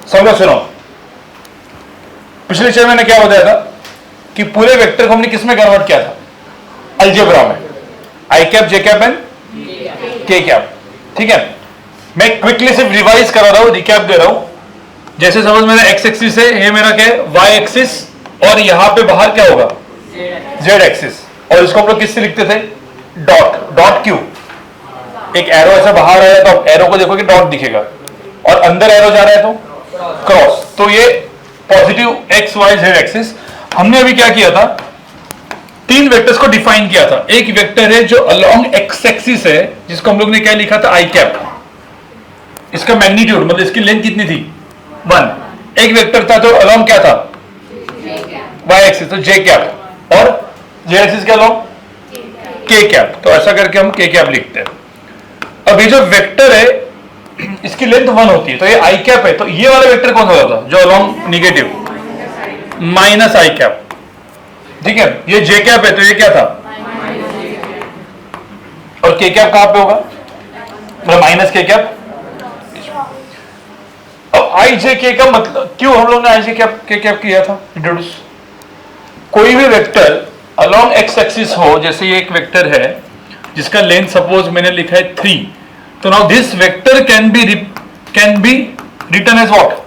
सब लोग सुनो, पिछले लेक्चर में मैंने क्या बताया था कि पूरे वेक्टर को हमने किस में कन्वर्ट किया था? अलजेब्रा में, आई कैप, जे कैप एंड के कैप। ठीक है, मैं क्विकली सिर्फ रिवाइज करा रहा हूं, रिकैप दे रहा हूं। जैसे सपोज मेरा एक्स एक्सिस है, ये मेरा क्या है? वाई एक्सिस, और यहां पे बाहर क्या होगा? Z axis. और इसको हम लोग किससे लिखते थे? डॉट। डॉट क्यों? एक एरो ऐसा बाहर आया तो एरो को देखोगे डॉट दिखेगा, और अंदर एरो जा रहा है तो क्रॉस। तो ये positive X Y Z axis. हमने अभी क्या किया था? तीन वेक्टर्स को डिफाइन किया था। एक वेक्टर है जो अलोंग एक्स एक्सिस है, जिसको हम लोग ने क्या लिखा था? आई कैप। इसका मैग्नीट्यूड मतलब इसकी लेंथ कितनी थी? 1। एक वेक्टर था तो अलोंग क्या था? वाई एक्सिस, तो जे कैप। और जेड एक्सिस के अलोंग के कैप। तो ऐसा करके हम के कैप लिखते हैं। अब ये जो वेक्टर है इसकी लेंथ 1 होती है, तो ये आई कैप है। तो ये वाला वेक्टर कौन सा था जो अलोंग नेगेटिव? माइनस आई कैप। ठीक है, ये जे कैप है तो ये क्या था? और के कैप कहां पे होगा? मतलब माइनस के कैप। अब आई जे के का मतलब क्यों हम लोग ने आई जे कैप के कैप किया था इंट्रोड्यूस? कोई भी वेक्टर अलोंग एक्स एक्सिस हो, जैसे ये एक वेक्टर है जिसका लेंथ सपोज मैंने लिखा है 3, तो now this vector can be written as what?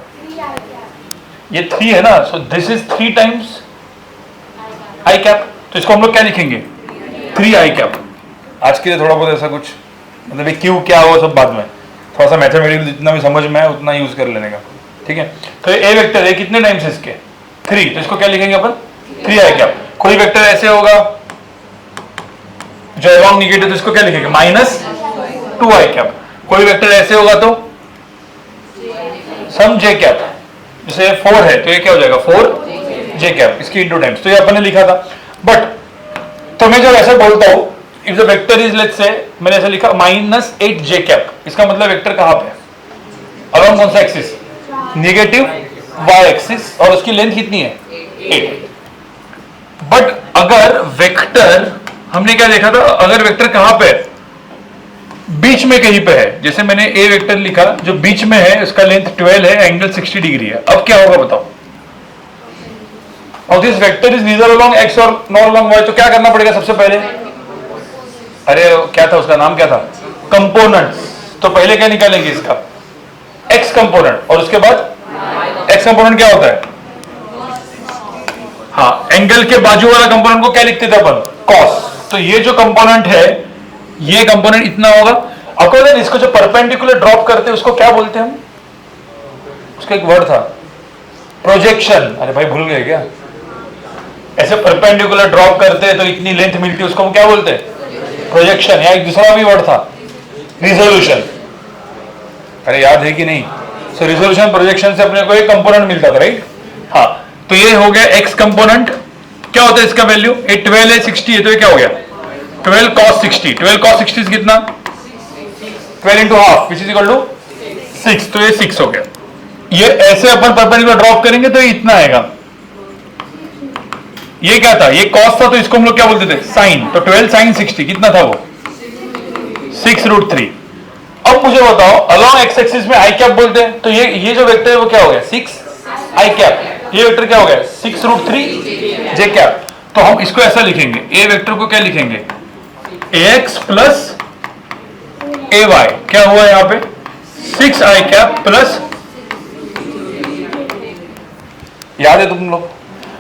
ये 3 है ना, so this is 3 times I cap. तो इसको हम लोग क्या लिखेंगे? 3 आई कैप। आज के लिए थोड़ा बहुत ऐसा कुछ, मतलब ये क्यों क्या हो सब बाद में, थोड़ा सा मैथमेटिकल जितना भी समझ में है उतना यूज कर लेने का। ठीक है, तो ए वेक्टर है, कितने टाइम्स इसके? 3, तो इसको क्या लिखेंगे अपन? 3 आई कैप। कोई वेक्टर ऐसे होगा जो अलोंग नेगेटिव, तो इसको क्या लिखेंगे? -2 आई कैप। कोई वेक्टर ऐसे होगा तो सम जे कैप। जैसे 4 है तो ये क्या हो जाएगा? 4 जे कैप, इसकी इंटू टाइम्स। तो ये अपन ने लिखा था। बट तो मैं जब ऐसे बोलता हूं, if the vector is, let's से मैंने ऐसे लिखा -8 जे कैप, इसका मतलब वेक्टर कहां पे है? अलोंग कौन सा एक्सिस? नेगेटिव वाई एक्सिस, और उसकी लेंथ कितनी है? 8। बट अगर वेक्टर, हमने क्या देखा था? अगर वेक्टर कहां पे है? बीच में कहीं पे है। जैसे मैंने ए वेक्टर लिखा जो बीच में है, उसका लेंथ 12 है, एंगल 60 डिग्री है। अब क्या होगा बताओ? और this vector is neither along x और नॉट अलोंग वाई, तो क्या करना पड़ेगा सबसे पहले? अरे क्या था उसका नाम, क्या था? कंपोनेंट्स। तो पहले क्या निकालेंगे इसका? एक्स कंपोनेंट, और उसके बाद एक्स कंपोनेंट क्या होता है? हाँ, एंगल के बाजू वाला कंपोनेंट को क्या लिखते थे अपन? कॉस। तो ये जो कंपोनेंट है, ये कंपोनेंट इतना होगा। अकॉर्डिंग इसको जो परपेंडिकुलर ड्रॉप करते हैं उसको क्या बोलते हैं हम? उसका एक वर्ड था, प्रोजेक्शन। अरे भाई भूल गए क्या? ऐसे परपेंडिकुलर ड्रॉप करते हैं तो इतनी लेंथ मिलती है, उसको हम क्या बोलते हैं? प्रोजेक्शन। या एक दूसरा भी वर्ड था, रिजोल्यूशन। अरे याद है कि नहीं? सो रिजोल्यूशन, प्रोजेक्शन से अपने को एक कंपोनेंट मिलता था, राइट? हाँ, तो ये हो गया एक्स कंपोनेंट। क्या होता है इसका वैल्यू? ये 12 है, 60 है, तो ये क्या हो गया? 12 cos 60। 12 cos 60 कितना? 12 into half which is equal to 6। तो ये 6 हो गया। ये ऐसे अपन परपेंडिकुलर ड्रॉप करेंगे तो ये इतना आएगा। ये क्या था? ये cos था, तो इसको हम लोग क्या बोलते थे? साइन। तो 12 sin 60 कितना था वो? 6√3। अब मुझे बताओ, अलोंग एक्स एक्सिस में आई कैप बोलते हैं, तो ये जो वेक्टर है वो क्या हो गया? 6 आई कैप। ये वेक्टर क्या हो गया? 6√3 जे कैप। तो हम इसको ऐसा लिखेंगे, ए वेक्टर को क्या लिखेंगे? ax plus ay। क्या हुआ यहां पे? 6 आई कैप प्लस, याद है तुम लोग?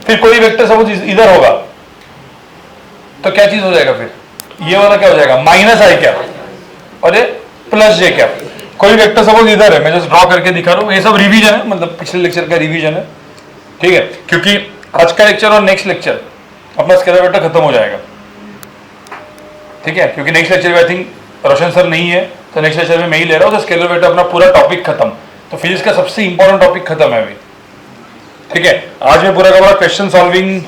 फिर कोई वेक्टर सपोज इधर होगा तो क्या चीज हो जाएगा? फिर ये वाला क्या हो जाएगा? माइनस आई कैप, और ये प्लस जे कैप। कोई वेक्टर सपोज इधर है, मैं जस्ट ड्रॉ करके दिखा रहा हूं। ये सब रिवीजन है, मतलब पिछले लेक्चर का रिवीजन है। ठीक है, क्योंकि आज का लेक्चर और नेक्स्ट लेक्चर अपना स्केलर वेक्टर खत्म हो जाएगा। ठीक है, क्योंकि नेक्स्ट लेक्चर में आई थिंक रोशन सर नहीं है, तो नेक्स्ट लेक्चर में मैं ही ले रहा हूँ। तो स्केलर वेक्टर अपना पूरा टॉपिक खत्म। तो फिजिक्स का सबसे इंपॉर्टेंट टॉपिक खत्म है अभी। ठीक है, आज मैं पूरा का पूरा क्वेश्चन सॉल्विंग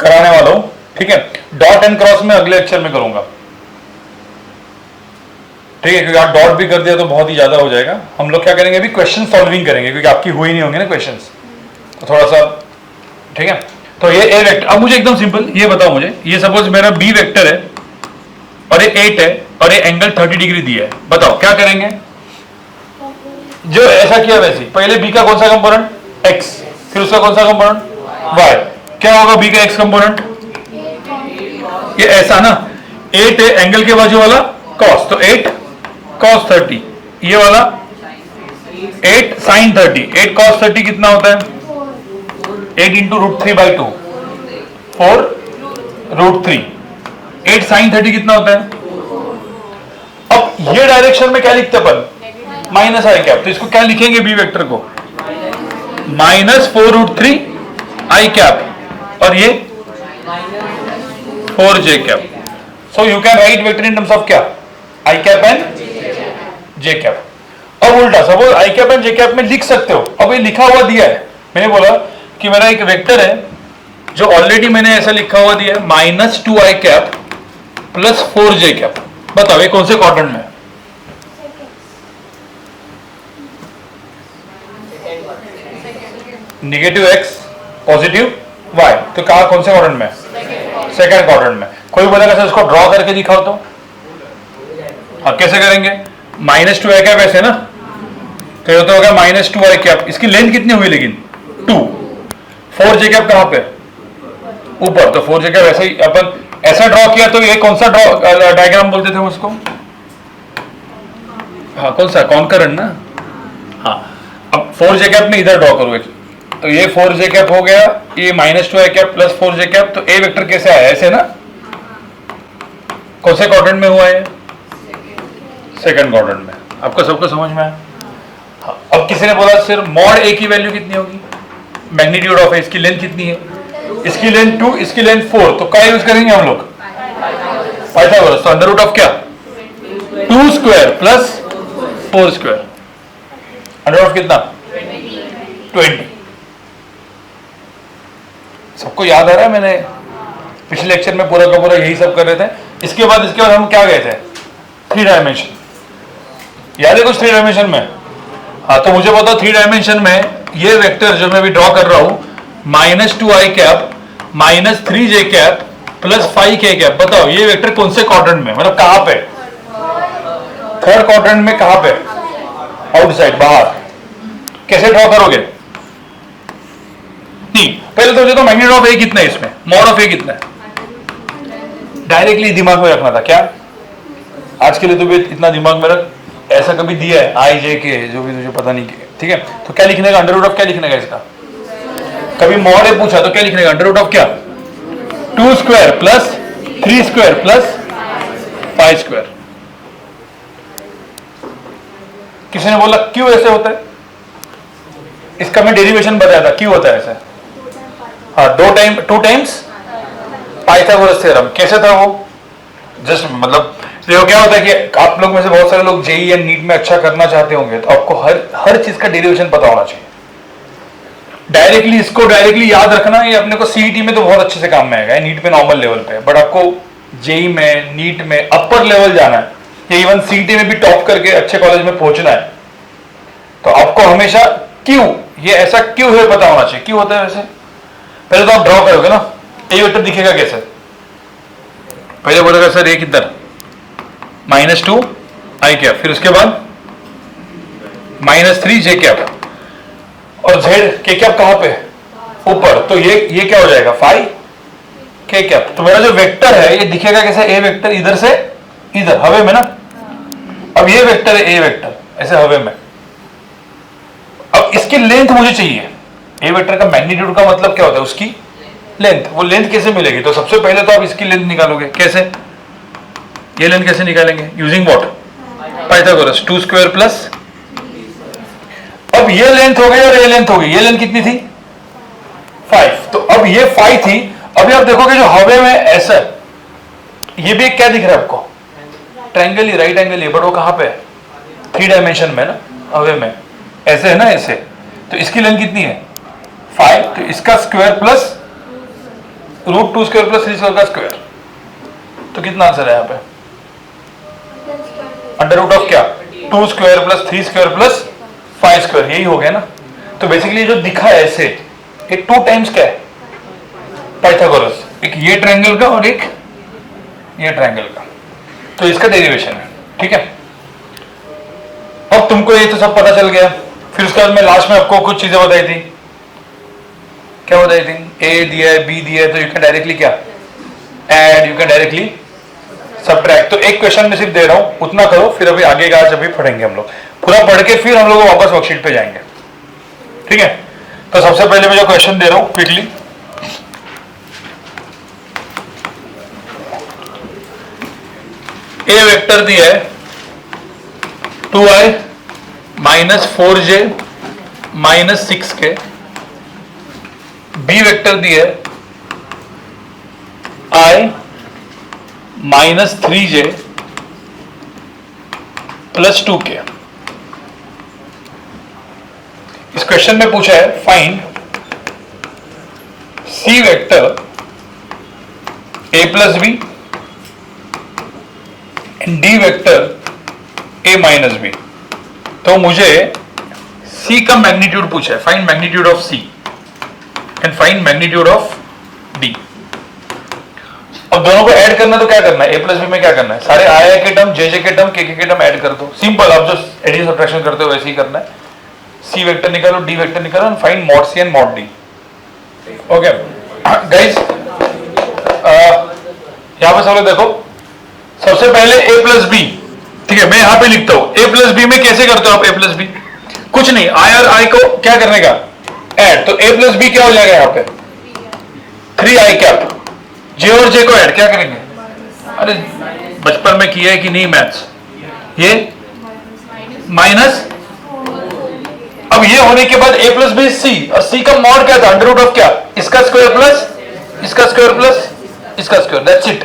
कराने वाला हूँ। ठीक है, डॉट एंड क्रॉस में अगले लेक्चर में करूंगा। ठीक है, क्योंकि आप डॉट भी कर दिया तो बहुत ही ज्यादा हो जाएगा। हम लोग क्या करेंगे अभी? क्वेश्चन सॉल्विंग करेंगे, क्योंकि आपकी हुई नहीं होंगे ना क्वेश्चंस, तो थोड़ा सा। ठीक है, तो ये ए वेक्टर। अब मुझे एकदम सिंपल ये बताओ मुझे, ये सपोज मेरा बी वेक्टर है और ये 8 है और ये एंगल 30 डिग्री दिया है। बताओ क्या करेंगे? जो ऐसा किया वैसे पहले बी का कौन सा कंपोनेंट एक्स, फिर उसका कौन सा कंपोनेंट वाई, क्या होगा बी का एक्स कंपोनेंट, ये ऐसा ना 8 है एंगल के बाजू वाला कॉस, तो 8 कॉस 30, ये वाला 8 साइन 30, 8 कॉस 30 कितना होता है 8 इंटू √3/2 4 √3, 8 साइन 30 कितना होता है। अब ये डायरेक्शन में क्या लिखते अपन माइनस आई कैप, तो इसको क्या लिखेंगे बी वेक्टर को -4√3 आई कैप और ये 4j cap. So you can right vector in terms of क्या आई कैप एंड जे कैप। अब उल्टा suppose I cap and J cap में लिख सकते हो, अब ये लिखा हुआ दिया है, मैंने बोला कि मेरा एक वेक्टर है जो ऑलरेडी मैंने ऐसा लिखा हुआ दिया है -2 i cap plus 4j cap, बताओ ये कौन से क्वाड्रेंट में, नेगेटिव x पॉजिटिव y, तो कहा कौन से क्वाड्रेंट में, सेकंड क्वाड्रेंट में। कोई बोलेगा सर इसको ड्रॉ करके दिखाओ तो, हाँ कैसे करेंगे, -2 आई कैप ऐसे ना, तो ये तो होगा -2 आई कैप, इसकी लेंथ कितनी हुई लेकिन 2, 4j कैप कहां पे ऊपर, तो 4j कैप ऐसे ही अपन ऐसा ड्रॉ किया, तो ये कौन सा ड्रॉ डायग्राम बोलते थे उसको, हाँ कौन सा कॉन्करेंट ना, हाँ। अब 4j कैप में इधर ड्रॉ करो, तो ये 4j कैप हो गया, ये -2 i cap plus 4j cap, तो ए वेक्टर कैसे आया ऐसे ना, कौन से क्वाड्रेंट में हुआ है, सेकंड क्वाड्रेंट में। आपको सबको समझ में आया, हाँ। अब किसी ने बोला सर मॉड ए की वैल्यू कितनी होगी, मैग्नीट्यूड ऑफ ए, इसकी लेंथ कितनी है, इसकी लेंथ 2, इसकी लेंथ 4, तो क्या यूज करेंगे हम लोग पाइथागोरस, तो अंडर रूट ऑफ क्या 2 square plus 4 square, under root of कितना 20। सबको याद आ रहा है, मैंने पिछले लेक्चर में पूरा का पूरा यही सब कर रहे थे। इसके बाद हम क्या गए थे 3 डायमेंशन, याद है कुछ 3 डायमेंशन में, हाँ। तो मुझे बताओ 3 डायमेंशन में ये वेक्टर जो मैं अभी ड्रॉ कर रहा हूं -2 i cap -3j cap plus 5k cap, बताओ ये वेक्टर कौन से क्वाड्रेंट में, मतलब कहां पे, थर्ड क्वाड्रेंट में, कहां पे आउटसाइड बाहर, कैसे ड्रॉ करोगे, नहीं पहले तो मुझे तो मैग्नीट्यूड ऑफ ए कितना है इसमें, मॉड ऑफ ए कितना है, डायरेक्टली दिमाग में रखना था क्या, आज के लिए तो भी इतना दिमाग में रख, ऐसा कभी दिया है आई जे के जो भी तुझे पता नहीं, ठीक है। तो क्या लिखने का, अंडर रूट ऑफ क्या लिखने का इसका, कभी मॉड ए पूछा तो क्या लिखने का, अंडर रूट ऑफ क्या 2 square plus 3 square plus 5 square. किसी ने बोला क्यों ऐसे होता है, इसका मैं डेरिवेशन बताया था, क्यों होता है ऐसे, हाँ 2 टाइम्स पाइथागोरस थ्योरम, कैसे था वो, जस्ट मतलब देखो क्या होता है कि आप लोग में से बहुत सारे लोग जेई या नीट में अच्छा करना चाहते होंगे, तो आपको हर चीज का डेरिवेशन पता होना चाहिए, डायरेक्टली याद रखना, ये अपने को सीईटी में तो बहुत अच्छे से काम में आएगा, नीट में नॉर्मल लेवल पे, बट आपको जेई में नीट में अपर लेवल जाना है, या इवन सीईटी में भी टॉप करके अच्छे कॉलेज में पहुंचना है, तो आपको हमेशा क्यों ये ऐसा क्यों है पता होना चाहिए, क्यों होता है वैसे। पहले तो आप ड्रॉ करोगे ना, ए वेक्टर दिखेगा कैसे, पहले बोलेगा सर एक इधर -2 आई कैप, फिर उसके बाद -3j कैप और z के कैप कहां पे ऊपर, तो ये क्या हो जाएगा 5k कैप। तो मेरा जो वेक्टर है ये दिखेगा कैसे, ए वेक्टर इधर से इधर हवे में ना, अब ये वेक्टर है ए वेक्टर ऐसे हवे में, अब इसकी लेंथ मुझे चाहिए, ए वेक्टर का मैग्नीट्यूड का मतलब क्या होता है उसकी लेंथ, वो लेंथ कैसे मिलेगी, तो सबसे पहले तो आप इसकी लेंथ निकालोगे, कैसे, ये लेंथ कैसे निकालेंगे, using what Pythagoras, 2 square plus, अब ये लेंथ हो गई और ये लेंथ हो गई, ये लेंथ कितनी थी 5, तो अब ये 5 थी, अभी आप देखोगे जो हवे में ऐसा, ये भी क्या दिख रहा है आपको, triangle he, right angle he, but वो कहां पे है 3 डायमेंशन में ना, हवे में ऐसे है ना ऐसे, तो इसकी लेंथ कितनी है 5, तो इसका square plus √2 square plus 3 square का स्क्वायर, तो कितना आंसर है यहाँ पे, अंडर रूट ऑफ क्या 2 square plus 3 square plus 5 square, यही हो गया ना। तो बेसिकली जो दिखा है ऐसे, ये 2 टाइम्स क्या है पाइथागोरस, एक ये ट्रायंगल का और एक ये ट्रायंगल का, तो इसका डेरिवेशन है, ठीक है। अब तुमको ये तो सब पता चल गया, फिर उसके बाद मैं लास्ट में आपको कुछ चीजें बताई थी। क्या बताई थी? ए दिया है, बी दिया है, तो यू कैन डायरेक्टली क्या add, you can directly subtract. तो एक क्वेश्चन में सिर्फ दे रहा हूं, उतना करो, फिर अभी आगे का आज अभी पढ़ेंगे हम लोग, पूरा पढ़ के फिर हम लोग वापस वर्कशीट पे जाएंगे, ठीक है। तो सबसे पहले मैं जो क्वेश्चन दे रहा हूं क्विकली, ए वेक्टर दिया है 2i minus 4j minus 6k, B vector दिया है i minus 3j plus 2k। इस क्वेश्चन में पूछा है find C vector a plus B and D vector a minus B. तो मुझे c का मैग्नीट्यूड पूछा है, find magnitude of c and find magnitude of d। अब दोनों को ऐड करना तो क्या करना है, a प्लस बी में क्या करना है, सारे आई के टर्म, जे के टर्म, के टर्म ऐड कर दो, सिंपल। आप जो एडिशन सब्ट्रैक्शन करते हो वैसे ही करना है। सी वेक्टर निकालो, डी वेक्टर निकालो and find mod C and mod D. Okay guys, यहां पे सब लोग देखो, सबसे पहले a प्लस बी, ठीक है, मैं यहां पे लिखता हूं a प्लस बी में कैसे करते हो आप a प्लस बी, कुछ नहीं, आई और आई को क्या करने का ऐड, तो a प्लस बी क्या हो जाएगा यहाँ पे 3i कैप, जे और जे को ऐड क्या करेंगे, अरे बचपन में किया है कि नहीं मैथ्स, ये माइनस, अब ये होने के बाद a प्लस बी सी, और सी का मॉड क्या था, अंडर रूट ऑफ क्या, इसका स्क्वायर प्लस इसका स्क्वायर प्लस इसका स्क्वायर, दैट्स इट।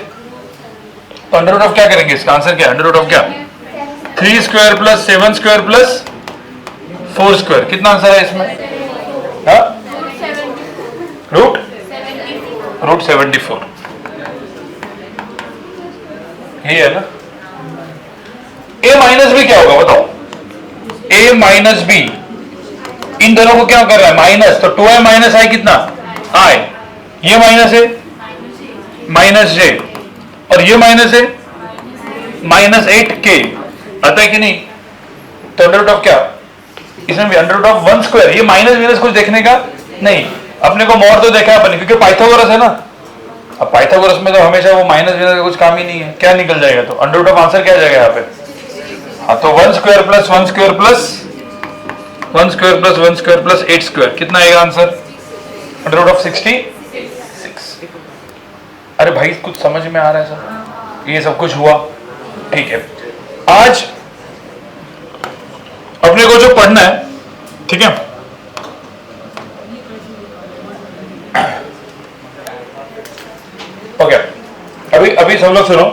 तो अंडर रूट ऑफ क्या करेंगे, इसका आंसर क्या है, अंडर रूट ऑफ क्या 3 square plus 7 square plus 4 square, कितना आंसर है इसमें, रूट 74, यही है ना। a माइनस बी क्या होगा बताओ, a माइनस बी, इन दोनों को क्या कर रहा है माइनस, तो 2i माइनस आई कितना i, ये माइनस है माइनस j, और ये माइनस है माइनस 8k, आता है कि नहीं। तो अंडर रूट ऑफ क्या, इसमें भी अंडर रूट ऑफ 1 स्क्वायर, ये माइनस माइनस कुछ देखने का नहीं, अपने को मोर तो देखा है अपन, क्योंकि पाइथागोरस है ना। अब पाइथागोरस में तो हमेशा वो माइनस माइनस का कुछ काम ही नहीं है, क्या निकल जाएगा, तो अंडर रूट ऑफ आंसर क्या जाएगा यहाँ पे, हाँ तो 1 square plus 1 square plus 1 square plus 1 square plus 8 square, कितना आएगा आंसर, अंडर रूट ऑफ 66। अरे भाई कुछ समझ में आ रहा है सर, ये सब कुछ हुआ, ठीक है। आज अपने को जो पढ़ना है, ठीक है, ओके, अभी सब लोग सुनो,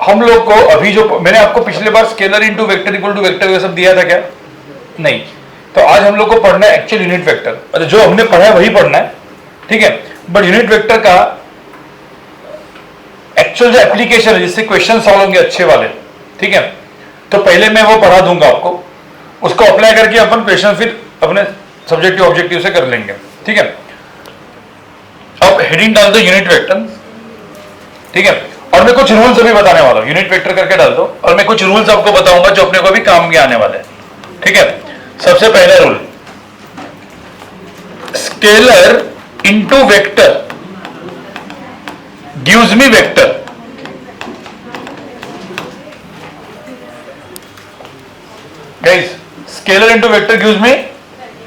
हम लोग को अभी जो मैंने आपको पिछले बार scalar into vector equal to vector ये सब दिया था क्या, नहीं। तो आज हम लोग को पढ़ना है एक्चुअल यूनिट वेक्टर, जो हमने पढ़ा है वही पढ़ना है, ठीक है। बट यूनिट वेक्टर का एक्चुअल जो एप्लीकेशन है, जिससे क्वेश्चन सॉल्व होंगे अच्छे वाले, ठीक है, तो पहले मैं वो पढ़ा दूंगा आपको, उसको अप्लाई करके अपन क्वेश्चन फिर अपने सब्जेक्टिव ऑब्जेक्टिव से कर लेंगे, ठीक है। अब हेडिंग डाल दो यूनिट वेक्टर, ठीक है, और मैं कुछ रूल्स अभी बताने वाला हूं, यूनिट वेक्टर करके डाल दो, और मैं कुछ रूल्स आपको बताऊंगा जो अपने को भी काम में आने वाले हैं, ठीक है। सबसे पहला rule, scalar into vector gives me vector. Guys, scalar into vector gives me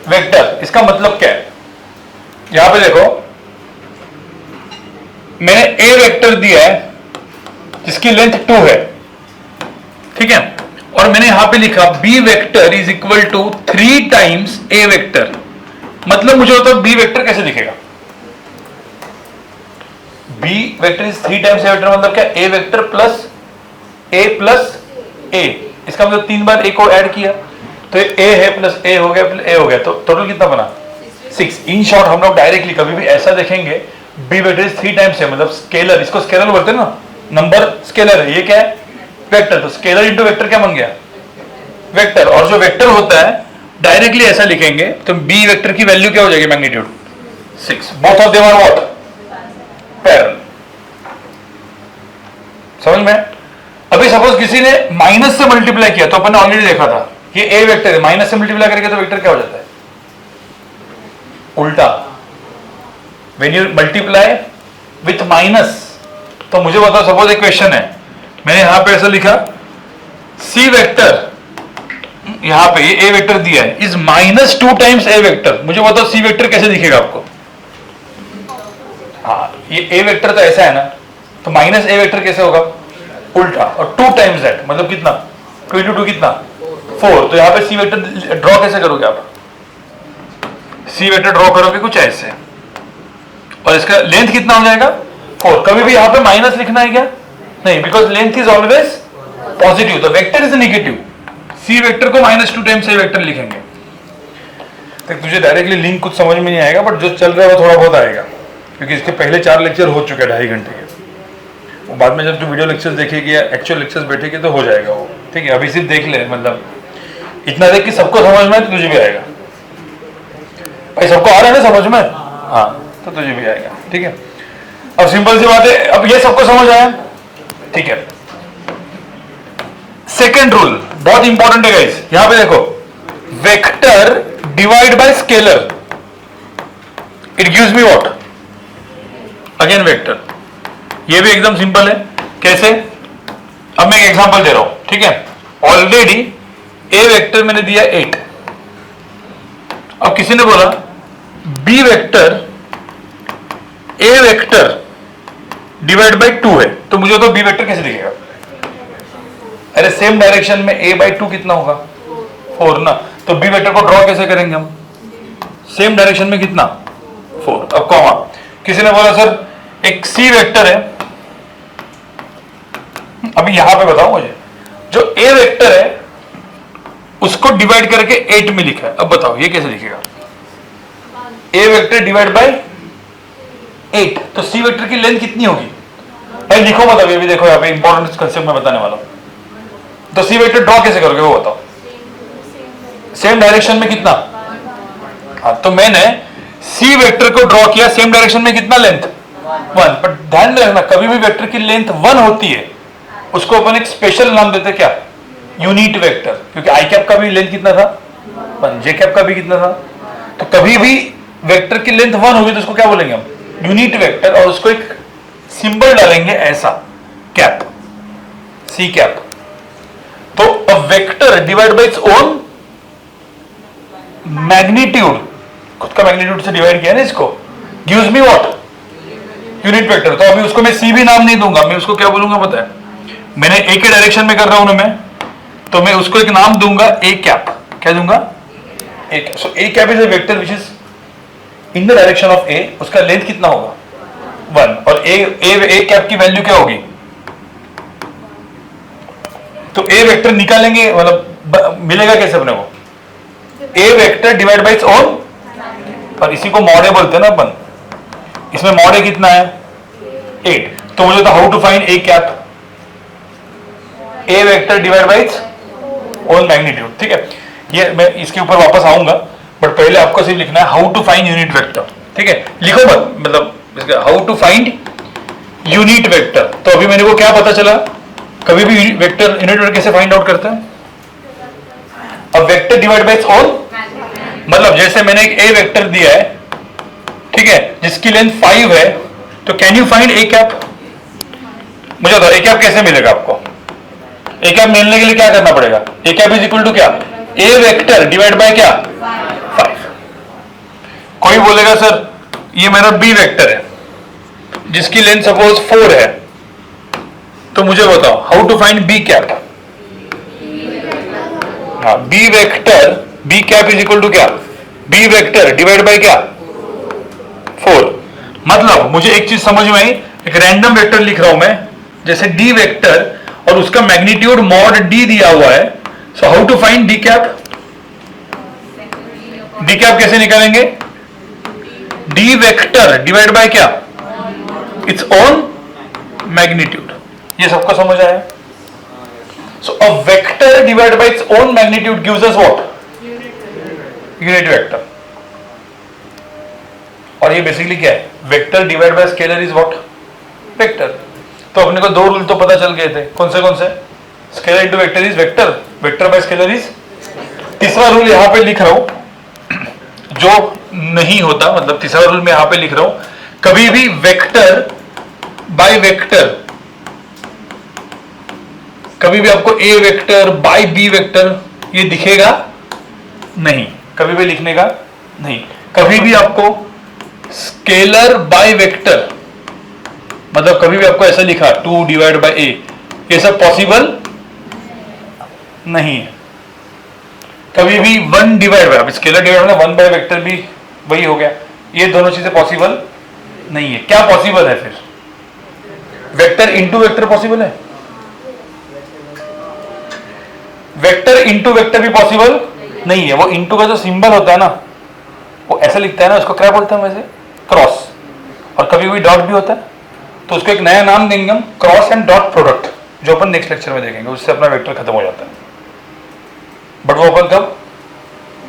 vector, इसका मतलब क्या है, यहां पे देखो मैंने ए वेक्टर दिया है जिसकी लेंथ 2 है, ठीक है, और मैंने यहां पे लिखा B vector is equal to 3 times A vector. मतलब मुझे होता है बी वेक्टर कैसे दिखेगा, B vector is 3 times A vector, मतलब क्या, ए वेक्टर प्लस ए, इसका मतलब 3 बार ए को ऐड किया, तो ए है प्लस ए हो गया प्लस ए हो गया, तो टोटल कितना बना 6। इन शॉर्ट हम लोग डायरेक्टली कभी भी ऐसा देखेंगे, बी वेक्टर इज 3 टाइम्स है, मतलब स्केलर, इसको स्केलर बोलते हैं ना, नंबर स्केलर है, ये क्या है वेक्टर, तो स्केलर इनटू वेक्टर क्या बन गया वेक्टर। और जो वेक्टर होता है डायरेक्टली ऐसा लिखेंगे तो बी वेक्टर की वैल्यू क्या हो जाएगी magnitude 6, both of them are what parallel. समझ में? अभी सपोज किसी ने माइनस से मल्टीप्लाई किया, तो अपन ने ऑलरेडी देखा था ये ए वेक्टर है, माइनस से मल्टीप्लाई करके तो वेक्टर क्या हो जाता है? उल्टा। When you multiply with minus, तो मुझे बताओ, सपोज एक क्वेश्चन है, मैंने यहां पे ऐसा लिखा सी वेक्टर, यहां पे ये ए वेक्टर दिया है, is minus 2 times A vector. मुझे बताओ सी वेक्टर कैसे दिखेगा आपको? हाँ, ये ए वेक्टर तो ऐसा है ना, तो माइनस ए वेक्टर कैसे होगा? उल्टा। और 2 टाइम्स दैट मतलब कितना? 22 कितना? 4। तो यहां पे सी वेक्टर ड्रॉ कैसे करोगे आप? सी वेक्टर ड्रॉ करोगे कुछ ऐसे, और इसका लेंथ कितना हो जाएगा? 4। कभी भी यहां पे माइनस लिखना है क्या? नहीं, because length is always positive, तो vector is negative. C vector को -2 टाइम्स ए वेक्टर लिखेंगे। तो तुझे डायरेक्टली लिंक कुछ समझ में नहीं आएगा, बट जो चल रहा है वो थोड़ा बहुत आएगा, क्योंकि इसके पहले 4 लेक्चर हो चुके हैं 2.5 घंटे के। वो बाद में जब जो वीडियो लेक्चर्स देखेगी या एक्चुअल लेक्चर्स बैठेगी तो हो जाएगा वो, ठीक है। अभी सिर्फ देख ले, मतलब इतना देख कि सबको समझ में आए तो तुझे भी आएगा। भाई सबको आ रहा है ना समझ में? हाँ, तो तुझे भी आएगा, ठीक है। अब सिंपल सी बात है, अब ये सबको समझ आया, ठीक है। सेकेंड रूल बहुत इंपॉर्टेंट है गाइस, यहां पे देखो, vector divide by scalar, it gives me what? Again vector. ये भी एकदम सिंपल है। कैसे? अब मैं एक एग्जांपल दे रहा हूं, ठीक है। ऑलरेडी ए वेक्टर मैंने दिया 8। अब किसी ने बोला B vector A vector divide by 2 है, तो मुझे तो बी वेक्टर कैसे दिखेगा? अरे सेम डायरेक्शन में a बाई 2 कितना होगा? 4 ना। तो बी वेक्टर को ड्रॉ कैसे करेंगे हम? सेम डायरेक्शन में कितना? 4। अब कॉमा, किसी ने बोला सर एक सी वेक्टर है, अभी यहां पे बताओ मुझे, जो ए वेक्टर है उसको डिवाइड करके 8 में लिखा है। अब बताओ ये कैसे दिखेगा? ए वेक्टर डिवाइड बाय 8, तो सी वेक्टर की लेंथ कितनी होगी? भाई लिखो, मतलब ये भी देखो, यहाँ पे इंपॉर्टेंट कंसेप्ट में बताने वाला हूं। तो सी वेक्टर ड्रॉ कैसे करोगे वो बताओ? सेम डायरेक्शन में कितना? हाँ, तो मैंने सी वेक्टर को ड्रॉ किया, सेम डायरेक्शन में कितना लेंथ? 1। बट ध्यान में रखना, कभी भी वेक्टर की लेंथ 1 होती है उसको अपन एक स्पेशल नाम देते हैं, क्या? Unit vector. क्योंकि आई कैप का भी लेंथ कितना था? 1। जे कैप का भी कितना था? तो कभी भी वेक्टर की लेंथ 1 होगी तो उसको क्या बोलेंगे हम? Unit vector. और उसको एक सिंबल डालेंगे ऐसा, कैप, सी कैप। तो a vector divide by its own magnitude, खुद का मैग्नीट्यूड से डिवाइड किया ना इसको, gives me what? Unit vector. तो अभी उसको मैं सी भी नाम नहीं दूंगा, मैं उसको क्या बोलूंगा पता है? मैंने ए के डायरेक्शन में कर रहा हूं ना मैं, तो मैं उसको एक नाम दूंगा ए कैप। क्या दूंगा? A cap. So a cap is a vector which is in the direction of a. उसका लेंथ कितना होगा? 1। और ए कैप की वैल्यू क्या होगी? तो ए वेक्टर निकालेंगे, मतलब मिलेगा कैसे अपने को? A vector divide by its own, और इसी को मॉड ए बोलते हैं ना अपन। इसमें मॉड ए कितना है? 8। तो मुझे तो how to find A cap? A vector divide by its own magnitude, ठीक है। ये मैं इसके ऊपर वापस आऊंगा, बट पहले आपको सिर्फ लिखना है how to find unit vector, ठीक है। लिखो मत, मतलब how to find unit vector. तो अभी मेरे को क्या पता चला? कभी भी वेक्टर यूनिट वेक्टर कैसे फाइंड आउट करते हैं? अब vector divide by its own, मतलब जैसे मैंने एक ए वेक्टर दिया है, ठीक है, जिसकी लेंथ 5 है, तो can you find A cap? मुझे बताओ ए कैप कैसे मिलेगा आपको? ए कैप मिलने के लिए क्या करना पड़ेगा? ए कैप इज इक्वल टू क्या? ए वेक्टर डिवाइड बाय क्या? 5। कोई बोलेगा सर ये मेरा बी वेक्टर है जिसकी लेंथ सपोज 4 है, तो मुझे बताओ how to find b cap? हाँ, b vector, b cap is equal to क्या? बी वेक्टर डिवाइड बाय क्या? 4। मतलब मुझे एक चीज समझ में आई, एक रैंडम वेक्टर लिख रहा हूं मैं, जैसे डी वेक्टर, और उसका मैग्नीट्यूड मॉड डी दिया हुआ है। So how to find d cap? D cap कैसे निकालेंगे? डी वेक्टर डिवाइड बाय क्या? Its own magnitude. ये सबको समझ आया? So a vector divide by its own magnitude gives us what? Unit vector. और ये बेसिकली क्या है? Vector divide by scalar is what? Vector. तो अपने को 2 रूल तो पता चल गए थे। कौन से? Scalar into vector is vector, vector by scalar is. तीसरा रूल यहां पे लिख रहा हूं जो नहीं होता, मतलब तीसरा रूल मैं यहां पे लिख रहा हूं, कभी भी वेक्टर बाय वेक्टर, कभी भी आपको ए वेक्टर बाय बी वेक्टर ये दिखेगा नहीं, कभी भी लिखने का नहीं। कभी भी आपको स्केलर बाय वेक्टर, मतलब कभी भी आपको ऐसा लिखा 2 डिवाइड बाय ए, ये सब पॉसिबल नहीं है। कभी भी 1 डिवाइड बाय, अब स्केलर डिवाइड में 1 बाय वेक्टर भी वही हो गया, ये दोनों चीजें पॉसिबल नहीं है। क्या पॉसिबल है फिर? वेक्टर इंटू वेक्टर पॉसिबल है, वेक्टर इंटू वेक्टर भी पॉसिबल नहीं है। वो इंटू का जो सिंबल होता है ना, वो ऐसा लिखता है ना, उसको क्या बोलते हैं वैसे? क्रॉस। और कभी भी डॉट भी होता है, तो उसको एक नया नाम देंगे हम, क्रॉस एंड डॉट प्रोडक्ट, जो अपन नेक्स्ट लेक्चर में देखेंगे। उससे अपना वेक्टर खत्म हो जाता है, बट वो अपन कब?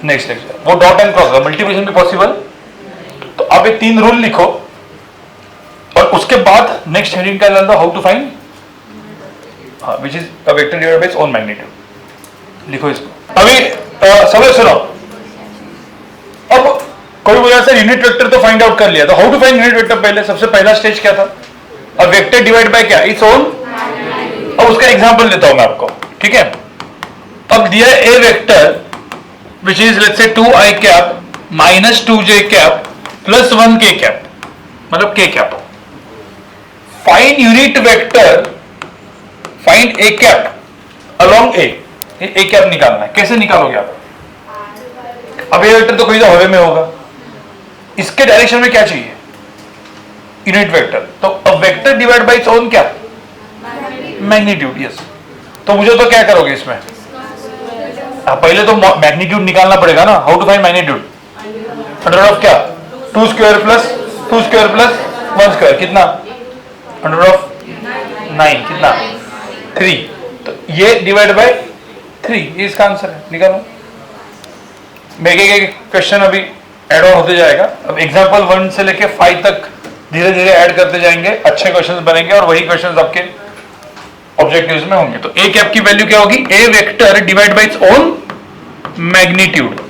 Next lecture. वो डॉट एंड क्रॉस, मल्टीप्लिकेशन भी पॉसिबल। तो आप ये 3 रूल लिखो और उसके बाद नेक्स्ट हेडिंग का डाल दो, how to find which is a vector divided by its own magnitude. लिखो इसको। अभी समझ सुनो। अब कोई बोला सर यूनिट वेक्टर तो फाइंड आउट कर लिया, तो how to find unit vector? पहले सबसे पहला स्टेज क्या था? अब वेक्टर डिवाइड बाय क्या? Its own. अब उसका एग्जांपल देता हूं मैं आपको, ठीक है? अब दिया a vector which is let's say 2i cap minus 2j cap plus 1k cap, मतलब k cap. Find unit vector, find A cap along a. A cap निकालना है, कैसे निकालोगे आप? अब ये वेक्टर तो कोई तो हवा में होगा, इसके डायरेक्शन में क्या चाहिए? Unit vector. तो अब vector divide by its own क्या? मैग्नीट्यूड। यस। तो मुझे तो क्या करोगे इसमें? पहले तो मैग्नीट्यूड निकालना पड़ेगा ना। How to find magnitude? Under of क्या? 2 square plus 2 square plus 1 square, कितना? अंडर ऑफ 9, कितना? 3। तो ये डिवाइड बाय 3, ये इसका आंसर है। निकालो। मेरे क्वेश्चन अभी ऐड ऑन होते जाएगा। अब एग्जांपल 1 से लेके 5 तक धीरे धीरे ऐड करते जाएंगे, अच्छे क्वेश्चंस बनेंगे और वही क्वेश्चंस आपके ऑब्जेक्टिव्स में होंगे। तो ए कैप की वैल्यू क्या होगी? A vector divide by its own magnitude.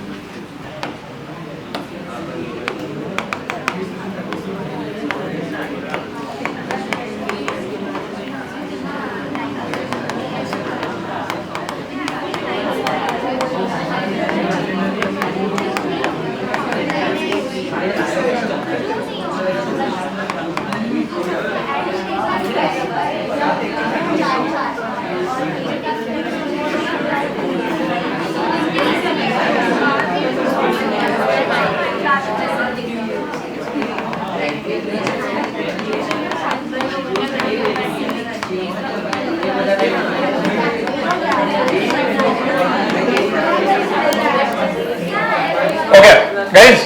Guys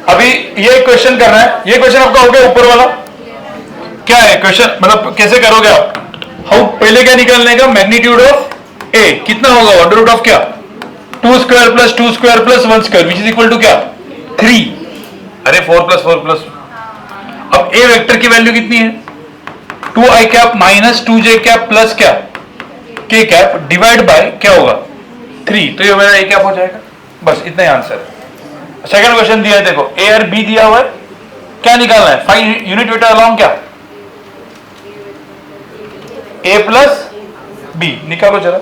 अभी ये क्वेश्चन करना है। ये क्वेश्चन आपका हो गया ऊपर वाला। क्या है क्वेश्चन, मतलब कैसे करोगे आप? हाउ, पहले क्या निकालने का? मैग्नीट्यूड ऑफ ए कितना होगा? अंडर रूट ऑफ क्या? 2 square plus 2 square plus 1 square which is equal to क्या? 3। अरे 4 प्लस 4 प्लस। अब ए वेक्टर की वैल्यू कितनी है? 2i cap minus 2j cap plus क्या? k कैप डिवाइड बाय क्या होगा? 3। तो ये मेरा ए कैप हो जाएगा। बस इतना ही आंसर है। सेकंड क्वेश्चन दिया है, देखो ए और बी दिया हुआ है, क्या निकालना है? फाइंड यूनिट वेक्टर अलोंग क्या? ए प्लस बी। निकालो जरा।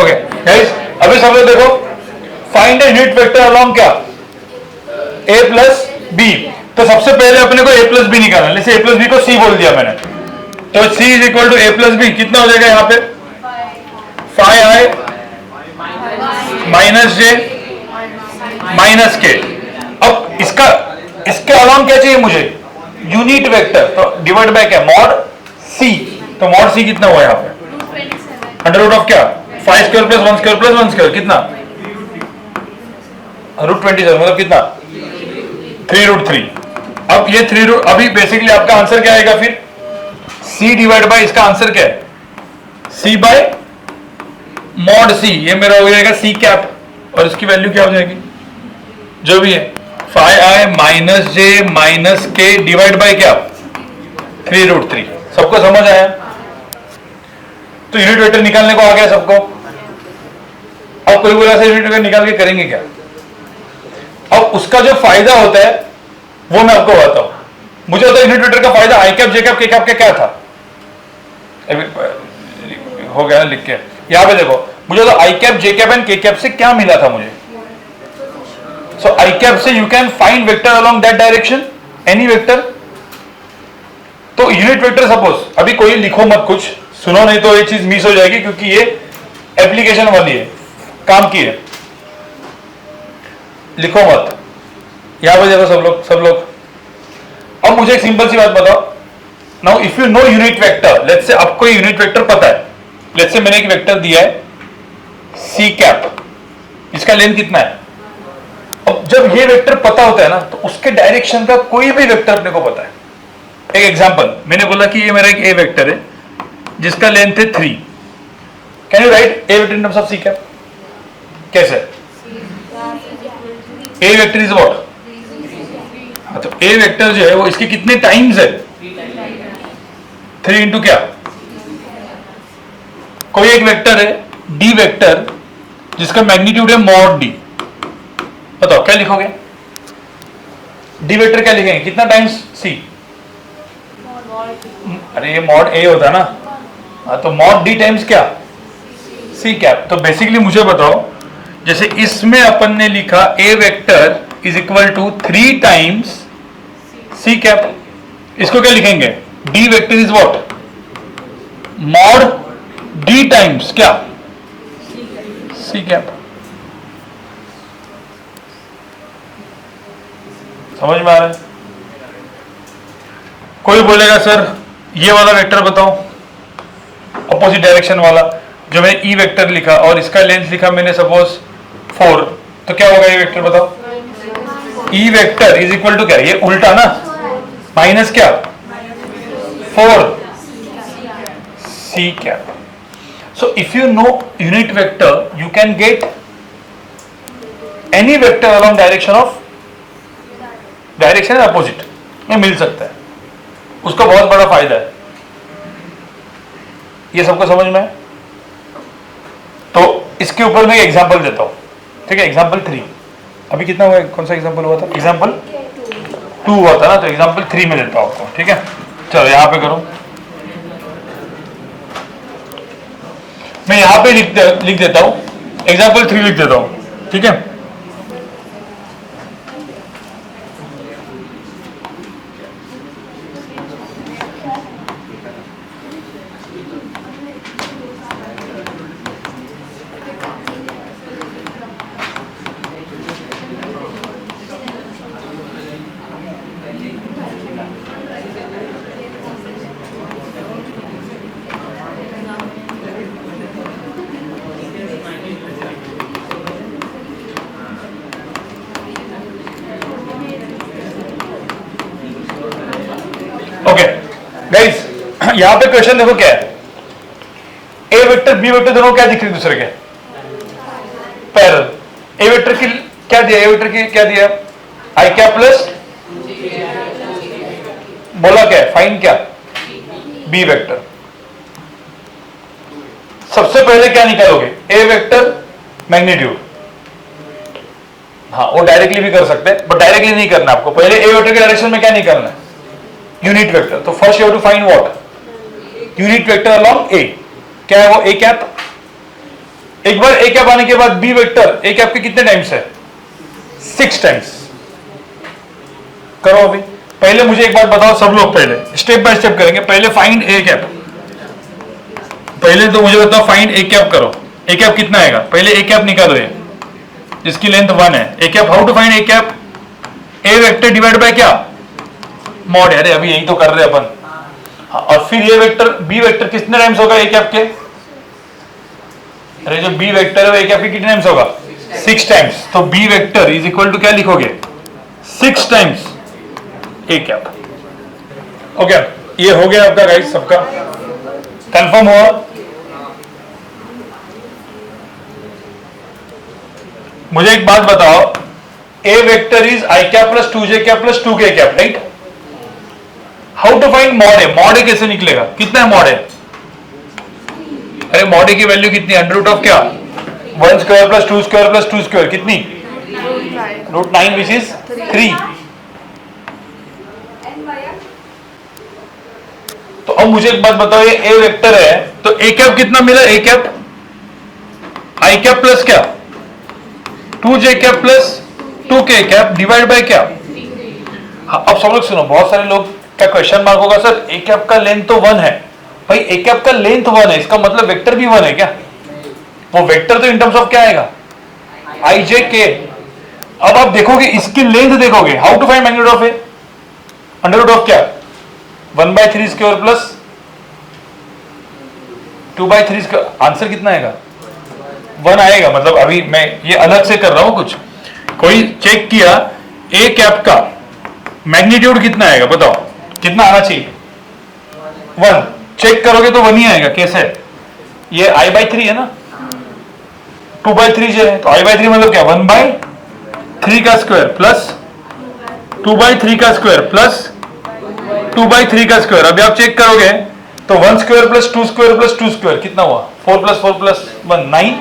ओके गाइस अभी सब लोग देखो, find the unit vector along क्या? ए प्लस बी। तो सबसे पहले अपने को ए प्लस बी निकालना है। जैसे ए प्लस बी को सी बोल दिया मैंने, तो c is equal to a plus b. कितना हो जाएगा यहाँ पे? 5i माइनस जे माइनस के। अब इसके अलावा क्या चाहिए मुझे? Unit vector. तो डिवाइड बाय क्या? Mod C. तो मॉड सी कितना हुआ यहाँ पे? अंडर रूट ऑफ क्या? 5 square plus 1 square plus 1 square, कितना? √27, मतलब कितना? 3√3। अब ये 3 रूट, अभी बेसिकली आपका आंसर क्या आएगा फिर? सी डिवाइड बाय, इसका आंसर क्या है? सी बाय मॉड सी। ये मेरा हो जाएगा सी कैप, और इसकी वैल्यू क्या हो जाएगी? जो भी है 5i माइनस जे माइनस के डिवाइड बाय क्या? 3√3। सबको समझ आया? तो यूनिट वेक्टर निकालने को आ गया सबको। अब कोई बोला यूनिट वेक्टर निकाल के करेंगे क्या? अब उसका जो फायदा होता है वो मैं आपको बताता हूं। मुझे होता है यूनिट वेक्टर का फायदा आई कैप जे कैप के कैप का क्या था, हो गया ना लिख के, यहां पे देखो। मुझे तो आई कैप जे कैप एंड के कैप से क्या मिला था मुझे? सो आई कैप से you can find vector along that direction, any vector. तो यूनिट वेक्टर सपोज, अभी कोई लिखो मत कुछ, सुनो नहीं तो ये चीज मिस हो जाएगी, क्योंकि ये एप्लीकेशन वाली है, काम की है। लिखो मत, यहां पर देखो सब लोग। अब मुझे एक सिंपल सी बात बताओ, now if you know unit vector, let's say आपको यूनिट वेक्टर पता है, लेट्स से मैंने एक वेक्टर दिया है सी कैप, इसका लेंथ कितना है। अब जब ये वेक्टर पता होता है ना, तो उसके डायरेक्शन का कोई भी वेक्टर अपने को पता है। एक एग्जांपल, मैंने बोला कि ये मेरा एक ए वेक्टर है जिसका लेंथ है 3। Can you write A vector in terms of C cap? कैसे? A vector is what? तो ए वेक्टर जो है वो इसके कितने टाइम्स है? 3 इंटू क्या? कोई एक वेक्टर है डी वेक्टर जिसका मैग्नीट्यूड है मॉड डी, बताओ क्या लिखोगे? डी वेक्टर क्या लिखेंगे, कितना टाइम्स सी? अरे ये मॉड ए होता ना, हाँ, तो मॉड डी टाइम्स क्या? C cap. तो बेसिकली मुझे बताओ, जैसे इसमें अपन ने लिखा a vector is equal to 3 times C cap, इसको क्या लिखेंगे? D vector is what? Mod d times क्या? C cap. समझ में आ रहा है? कोई बोलेगा सर ये वाला वेक्टर बताओ, अपोजिट डायरेक्शन वाला, जो मैंने ई वेक्टर लिखा और इसका लेंथ लिखा मैंने सपोज 4, तो क्या होगा ये वेक्टर बताओ? E vector is equal to क्या? ये उल्टा ना, माइनस क्या? 4 C cap. So if you know unit vector you can get any vector along direction opposite में मिल सकता है, उसका बहुत बड़ा फायदा है। ये सबको समझ में है? तो इसके ऊपर मैं एग्जांपल देता हूं, ठीक है? एग्जांपल 3 अभी कितना हुआ, कौन सा एग्जांपल हुआ था? एग्जांपल 2 हुआ था ना, तो एग्जांपल 3 में देता हूं आपको, ठीक है? चलो यहां पे करो, मैं यहां पे लिख देता हूं, एग्जांपल 3 लिख देता हूं, ठीक है? गाइस यहां पे क्वेश्चन देखो क्या है, ए वेक्टर बी वेक्टर दोनों क्या दिख रहे दूसरे के? पैरेलल। ए वेक्टर की क्या दिया? ए वेक्टर की क्या दिया? आई कैप प्लस, बोला क्या है? फाइंड क्या? B vector. सबसे पहले क्या निकालोगे? A vector magnitude. हाँ, वो डायरेक्टली भी कर सकते हैं, बट डायरेक्टली नहीं करना आपको। पहले ए वेक्टर के डायरेक्शन में क्या निकालना है? Unit vector. तो first you have to find what? Unit vector along a. क्या है वो? A cap. एक बार ए कैप आने के बाद बी वेक्टर ए कैप के कितने टाइम्स है? 6 टाइम्स। करो अभी। पहले मुझे एक बात बताओ सब लोग, पहले स्टेप बाय स्टेप करेंगे। पहले फाइंड ए कैप। पहले तो मुझे बताओ फाइंड ए कैप करो। ए कैप कितना आएगा? पहले ए कैप निकालो, ये जिसकी लेंथ 1 है। A cap, how to find A cap? A vector divide by क्या? मॉड। अरे अभी यही तो कर रहे अपन। हाँ, और फिर ये वेक्टर बी वेक्टर कितने टाइम्स होगा ए कैप के? अरे जो बी वेक्टर है वो ए कैप के कितने टाइम्स होगा? 6 टाइम्स। तो B vector is equal to क्या लिखोगे? 6 टाइम्स ए कैप। ओके, ये हो गया आपका गाइस, सबका कंफर्म हुआ? मुझे एक बात बताओ, a vector is i cap plus 2j cap plus 2k cap, right? How to find mod a? Mod a कैसे निकलेगा? कितना है मॉड ए? अरे मॉड ए की वैल्यू कितनी, अंडर रूट ऑफ क्या, 1 square plus 2 square plus 2 square कितनी, √9 विच इज 3। तो अब मुझे एक बात बताओ, ये ए वेक्टर है तो ए कैप कितना मिला, A cap I cap plus क्या 2j cap plus 2k cap divide by क्या। हाँ, अब सब लोग सुनो, बहुत सारे लोग का क्वेश्चन मार्क होगा सर ए कैप का लेंथ तो 1 है। भाई ए कैप का लेंथ 1 है, इसका मतलब वेक्टर भी 1 है क्या, वो वेक्टर तो इन टर्म्स ऑफ क्या आएगा, आई जे के। अब आप देखोगे इसकी लेंथ देखोगे, how to find magnitude of A, under root of क्या 1/3 स्क्वायर प्लस 2/3 स्क्वायर, आंसर कितना आएगा 1 आएगा। मतलब अभी मैं ये अलग से कर रहा हूं, कुछ कोई चेक किया ए कैप का मैग्नीट्यूड कितना आएगा, बताओ कितना आना चाहिए 1, चेक करोगे तो 1 ही आएगा। कैसे, ये I/3 है ना, 2/3 j है, तो I/3 मतलब क्या 1/3 का स्क्वायर प्लस 2/3 का स्क्वायर प्लस 2/3 का स्क्वायर। अभी आप चेक करोगे तो 1 square plus 2 square plus 2 square कितना हुआ, 4 + 4 + 1 9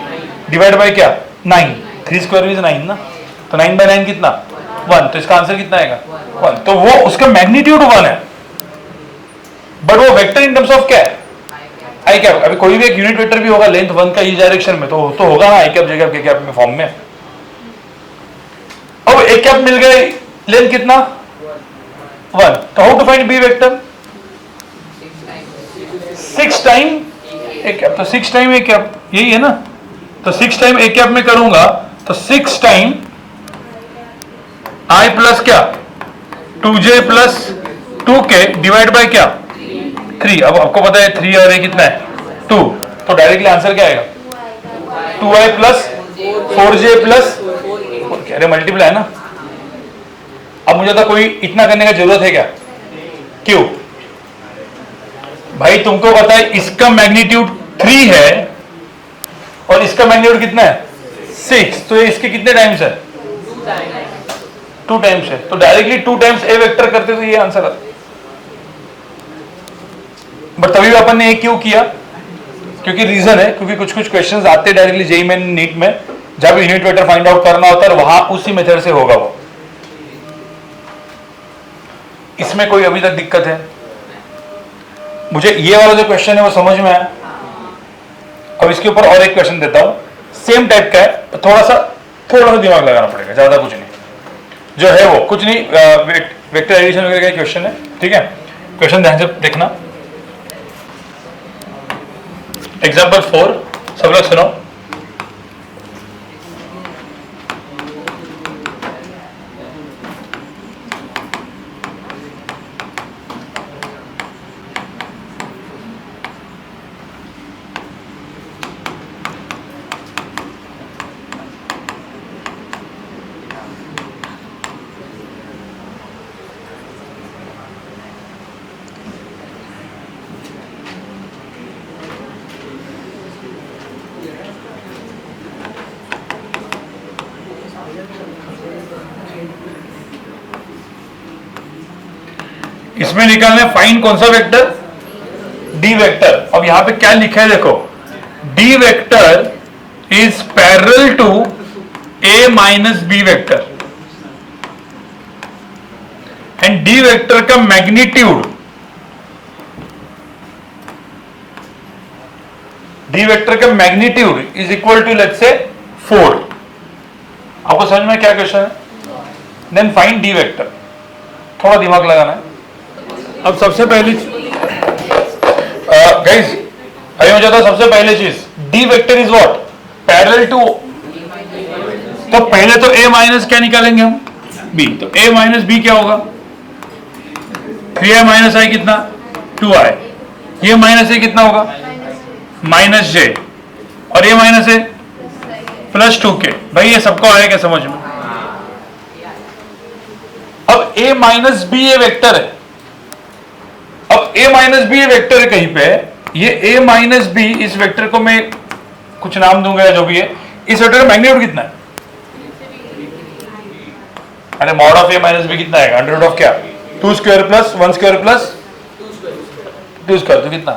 डिवाइड बाय क्या 9, 3 स्क्वायर इज 9 ना, तो 9/9 कितना 1, तो इसका आंसर कितना आएगा 1। तो वो उसका मैग्नीट्यूड 1 है, बट वो वेक्टर इन टर्म्स ऑफ क्या है आई कैप। अभी कोई भी एक यूनिट वेक्टर भी होगा लेंथ 1 का इस डायरेक्शन में, तो होगा ना आई कैप जे कैप के कैप में फॉर्म में। अब ए कैप मिल गए, लेंथ कितना 1, तो how to find B vector 6 time A cap, तो 6 टाइम ए कैप यही है ना, तो 6 टाइम ए कैप में करूंगा तो 6 टाइम आई प्लस क्या 2j plus 2k divide by क्या 3। अब आपको पता है 3 और a कितना है 2, तो डायरेक्टली आंसर क्या आएगा 2i प्लस 4j प्लस, अरे मल्टीप्लाई है ना। अब मुझे तो कोई इतना करने का जरूरत है क्या, क्यों भाई, तुमको पता है इसका मैग्नीट्यूड 3 है और इसका मैग्नीट्यूड कितना है 6, तो ये इसके कितने टाइम्स है 2 टाइम्स है, तो डायरेक्टली 2 टाइम्स ए वेक्टर करते तो ये आंसर आता। बट तभी भी अपन ने ये क्यों किया, क्योंकि रीजन है, क्योंकि कुछ कुछ क्वेश्चंस आते हैं डायरेक्टली जेईई में नीट में, जब यूनिट वेक्टर फाइंड आउट करना होता है वहां उसी मेथड से होगा वो। इसमें कोई अभी तक दिक्कत है, मुझे ये वाला जो क्वेश्चन है वो समझ में आया। अब इसके ऊपर और एक क्वेश्चन देता हूं, सेम टाइप का है, थोड़ा सा दिमाग लगाना पड़ेगा, ज्यादा कुछ नहीं, जो है वो कुछ नहीं, वेक्टर एडिशन वगैरह का क्वेश्चन है, ठीक है। क्वेश्चन ध्यान से देखना, एग्जाम्पल 4, सब लोग सुनो। इसमें निकालना है फाइंड कौन सा वेक्टर, डी वेक्टर। अब यहां पे क्या लिखा है देखो, D vector is parallel to A minus B vector and D vector का मैग्नीट्यूड, डी वेक्टर का magnitude is equal to let's say 4। आपको समझ में क्या क्वेश्चन है, देन फाइंड डी वेक्टर। थोड़ा दिमाग लगाना है। अब सबसे पहली गाइस अभी हो जाता है, सबसे पहले चीज D vector is what, parallel to, तो पहले तो a माइनस क्या निकालेंगे हम b, तो a माइनस b क्या होगा 3i माइनस i कितना 2i, ये माइनस a कितना होगा माइनस j, और ये माइनस a प्लस 2k। भाई ये सबको आया क्या समझ में। अब a माइनस b ये वेक्टर है, अब a माइनस बी वेक्टर है कहीं पे, ये a माइनस बी, इस वेक्टर को मैं कुछ नाम दूंगा जो भी है, इस वेक्टर का मैग्नीट्यूड कितना है, अरे mod of a minus B कितना है, अंडर रूट ऑफ क्या 2 square plus 1 square plus 2 square, तो कितना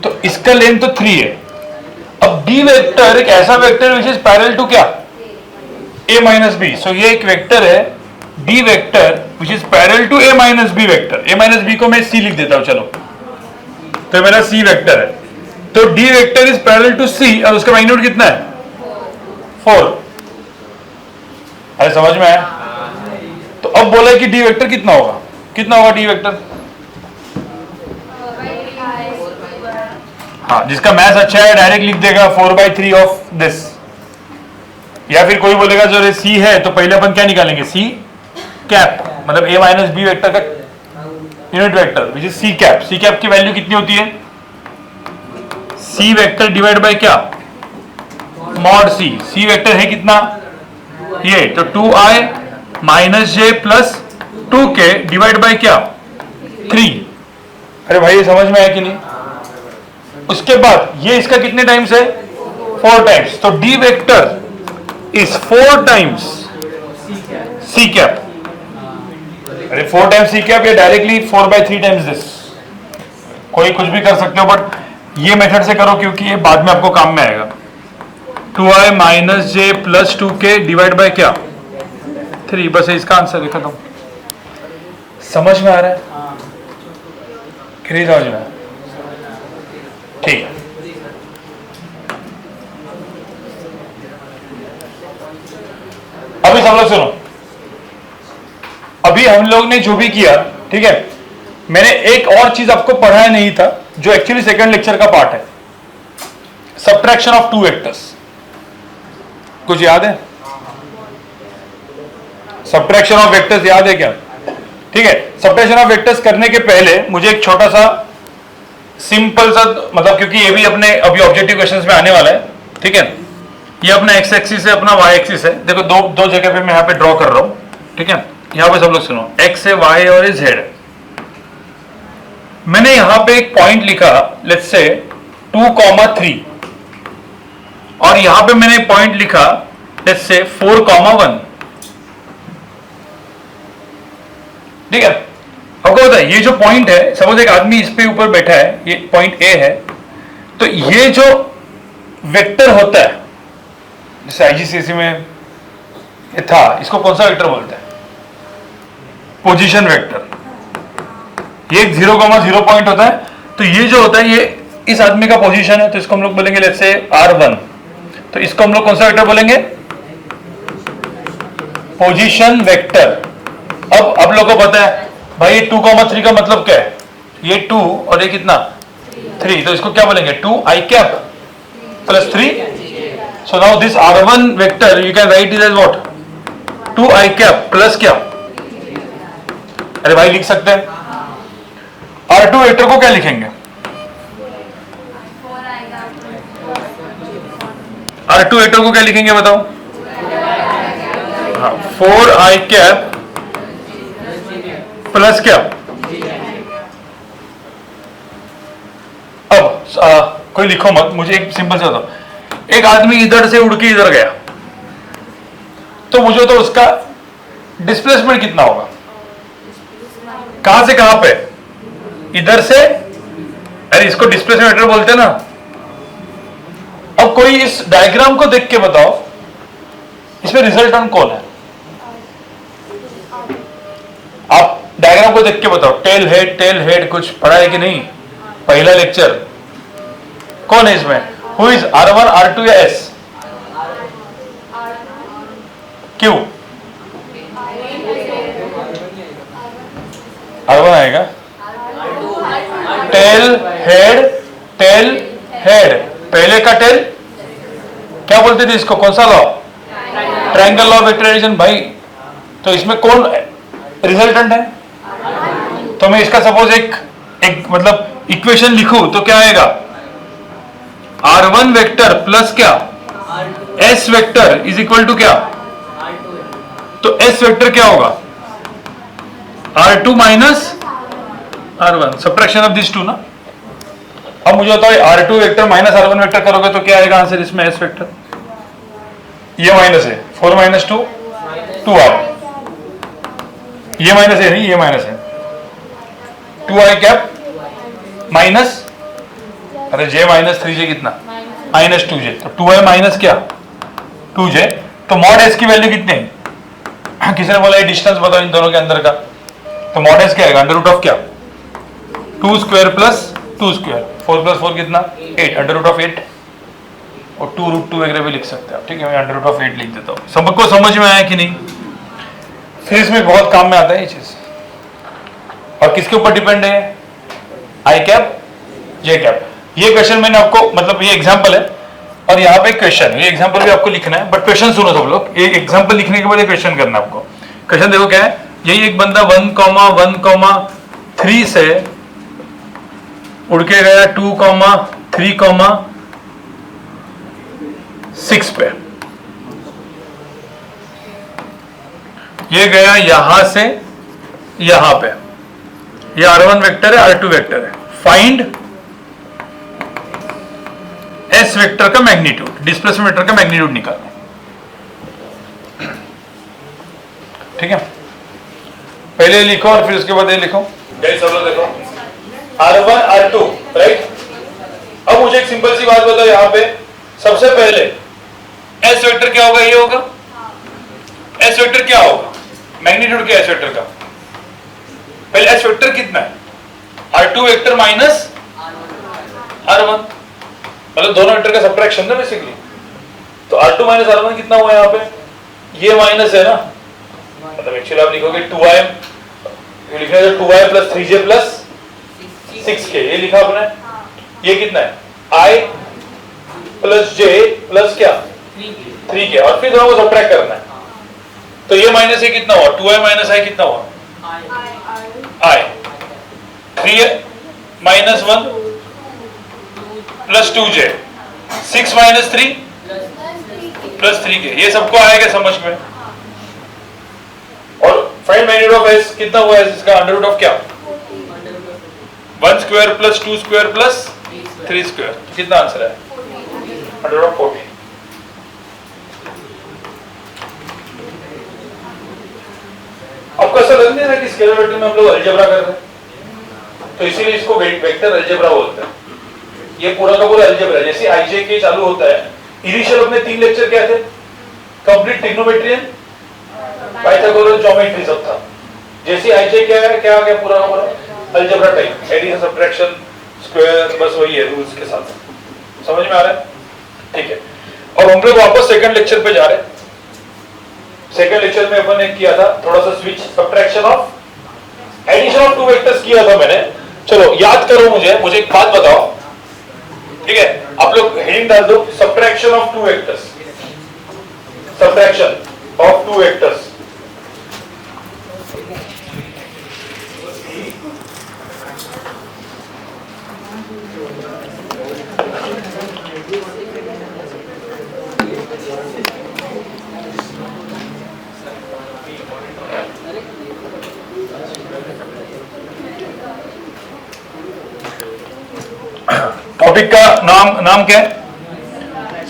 तो इसका लेंथ तो 3 है। अब डी वेक्टर एक ऐसा vector which is parallel to क्या, a माइनस बी। सो ये एक वेक्टर है D vector which is parallel to a minus B vector. a minus B को मैं c लिख देता हूं, चलो, तो मेरा c वेक्टर है। तो D vector is parallel to c और उसका मैग्नीट्यूड कितना है, 4। अरे समझ में आया? तो अब बोला कि डी वेक्टर कितना होगा, कितना होगा डी वेक्टर? हाँ, जिसका मैथ अच्छा है डायरेक्ट लिख देगा 4/3 ऑफ दिस। या फिर कोई बोलेगा जो सी है तो पहले अपन क्या निकालेंगे, सी कैप, मतलब a माइनस बी वेक्टर का unit vector which is C cap. C cap की वैल्यू कितनी होती है, सी वेक्टर डिवाइड बाय क्या, मॉड सी। सी वेक्टर है कितना, ये तो 2i minus J plus 2k divide by क्या, 3। अरे भाई ये समझ में आया कि नहीं? उसके बाद ये इसका कितने टाइम्स है, 4 टाइम्स। तो D vector is 4 times C cap. अरे 4 टाइम्स सी कैप या डायरेक्टली 4/3 टाइम्स दिस, कोई कुछ भी कर सकते हो, बट ये मेथड से करो क्योंकि ये बाद में आपको काम में आएगा। 2i minus J plus 2k divide by क्या, 3। बस इसका आंसर लिखा था। समझ में आ रहा है कि नहीं समझ में? ठीक है, अभी सब लोग सुनो। अभी हम लोग ने जो भी किया, ठीक है, मैंने एक और चीज आपको पढ़ाया नहीं था जो एक्चुअली सेकंड लेक्चर का पार्ट है, सब्ट्रैक्शन ऑफ 2 वेक्टर्स। कुछ याद है? सब्ट्रैक्शन ऑफ वेक्टर्स याद है क्या? ठीक है, सब्ट्रैक्शन ऑफ वेक्टर्स करने के पहले मुझे एक छोटा सा सिंपल सा, मतलब क्योंकि ये भी अपने अभी ऑब्जेक्टिव क्वेश्चंस में आने वाला है, ठीक है, ये अपना एक्स एक्सिस है, अपना वाई एक्सिस है। देखो दो जगह पे मैं यहाँ पे ड्रॉ कर रहा हूँ, ठीक है। यहाँ पे सब लोग सुनो, एक्स है, वाई और जेड। मैंने यहाँ पे एक पॉइंट लिखा, लेट्स से 2,3, और यहाँ पे मैंने पॉइंट लिखा लेट्स से 4,1, ठीक है। आपको पता है ये जो पॉइंट है, सपोज एक आदमी इस पे ऊपर बैठा है, ये पॉइंट ए है, तो ये जो वेक्टर होता है, जैसे आईजीसीएसई में ये था, इसको कौन सा वेक्टर बोलते हैं, पोजीशन वेक्टर। ये 0,0 पॉइंट होता है, तो ये जो होता है ये इस आदमी का पोजीशन है, तो इसको हम लोग बोलेंगे लेट्स से R1। तो इसको हम लोग कौन सा वेक्टर बोलेंगे, पोजीशन वेक्टर। अब आप लोग को पता है भाई 2,3 का मतलब क्या है, ये 2 और ये कितना 3, तो इसको क्या बोलेंगे, 2i cap plus 3। So now this R1 vector you can write it as what, 2i cap plus क्या, अरे भाई लिख सकते हैं। R2 वेक्टर को क्या लिखेंगे, R2 वेक्टर को क्या लिखेंगे बताओ, 4i कैप प्लस क्या। अब कोई लिखो मत, मुझे एक सिंपल से बताओ, एक आदमी इधर से उड़ के इधर गया, तो मुझे तो उसका डिस्प्लेसमेंट कितना होगा, कहां से कहां पे, इधर से, अरे इसको डिस्प्लेसमेंट वेक्टर बोलते हैं ना। अब कोई इस डायग्राम को देख के बताओ, इसमें रिजल्टेंट कौन है, आप डायग्राम को देख के बताओ। टेल हेड कुछ पढ़ा है कि नहीं, पहला लेक्चर, कौन है इसमें, हु इज R1 R2 या S, क्यों R1 आएगा, टेल हेड, पहले का टेल क्या बोलते थे इसको, कौन सा लॉ, ट्रायंगल लॉ ऑफ वेक्टराइजेशन भाई। तो इसमें कौन रिजल्टेंट है, तो मैं इसका सपोज एक मतलब इक्वेशन लिखूं तो क्या आएगा, R1 वेक्टर प्लस क्या, S vector is equal to क्या, तो S वेक्टर क्या होगा, R2 minus R1, subtraction of this two ना। अब मुझे बताओ R2 vector minus R1 vector करोगे तो क्या आएगा आंसर इसमें, S वेक्टर, ये माइनस है, 4 माइनस 2 2i, ये माइनस है नहीं, ये माइनस है, 2i कैप माइनस अरे j माइनस 3j कितना माइनस 2j, तो 2i माइनस क्या 2j, तो मॉड s की वैल्यू कितनी है? किसी ने बोला ये डिस्टेंस बताओ इन दोनों के अंदर का, तो मॉड s क्या आएगा अंडर रूट ऑफ क्या 2 स्क्वायर प्लस 2 स्क्वायर, 4 प्लस 4 कितना 8, अंडर रूट ऑफ 8, और 2 रूट 2 वगैरह भी लिख सकते हैं, ठीक है, मैं अंडर रूट ऑफ 8 लिख देता हूँ। सबको समझ में आया कि नहीं? फिर इसमें बहुत काम में आता है ये चीज, और किसके ऊपर डिपेंड है आई कैप जे कैप। ये क्वेश्चन मैंने आपको, मतलब ये एग्जांपल है और यहाँ पे क्वेश्चन है, ये एग्जांपल भी आपको लिखना है, बट क्वेश्चन सुनो सब लोग, ये एग्जांपल लिखने के बाद ये क्वेश्चन करना है आपको। क्वेश्चन देखो क्या है, यही एक बंदा 1,1,3 से उड़ के गया 2,3,6 पे, ये गया यहां से यहां पे, ये R1 वेक्टर है R2 वेक्टर है, फाइंड S वेक्टर का मैग्नीट्यूड, डिस्प्लेसमेंट वेक्टर का मैग्नीट्यूड निकालना, ठीक है। पहले लिखो और फिर उसके बाद ये लिखो, सब लोग देखो R1 R2 राइट। अब मुझे एक सिंपल सी बात बताओ, यहां पे सबसे पहले S वेक्टर क्या होगा, ये होगा S वेक्टर क्या होगा, मैग्नीट्यूड क्या है S वेक्टर का, पहले S वेक्टर कितना है R2 वेक्टर माइनस R1, मतलब दोनों वेक्टर का सब्ट्रैक्शन है बेसिकली, तो R2 माइनस R1 कितना हुआ यहाँ पे, ये माइनस है ना, मतलब एक्चुअली आप लिखोगे 2i, ये लिखना है 2i plus 3j plus 6k, ये लिखा आपने, ये कितना है i प्लस j प्लस क्या 3k, और फिर दोनों को सब्ट्रैक्ट करना है, तो ये माइनस ये कितना हुआ 2i माइनस i कितना हुआ i, 3 minus 1 plus 2j, 6 minus 3 plus 3k, ये सबको आएगा समझ में। और फाइंड मैग्नीट्यूड ऑफ s कितना हुआ है इसका, अंडर रूट ऑफ क्या 1 square plus 2 square plus 3 square, कितना आंसर है अंडर रूट ऑफ 40। आपको ऐसा लग नहीं रहा कि स्केलर वेक्टर में हम लोग अलजेब्रा कर रहे हैं, तो इसीलिए इसको वेक्टर अलजेब्रा बोलते हैं, ये पूरा का पूरा अलजेब्रा। जैसे आईजे के चालू होता है, इनिशियल अपने 3 लेक्चर क्या थे, complete trigonometry and Pythagoras geometry सब था, जैसे आईजे क्या है, क्या आ गया पूरा का पूरा algebra type, addition subtraction square, बस वही है रूल्स के साथ, समझ में आ रहा है, ठीक है। और हम लोग वापस सेकंड लेक्चर पे जा रहे हैं। सेकंड लेक्चर में अपन ने किया था थोड़ा सा switch, subtraction of addition of 2 vectors किया था मैंने, चलो याद करो, मुझे एक बात बताओ, ठीक है, आप लोग हेडिंग डाल दो subtraction of 2 vectors, subtraction of 2 vectors. Topic का नाम क्या है,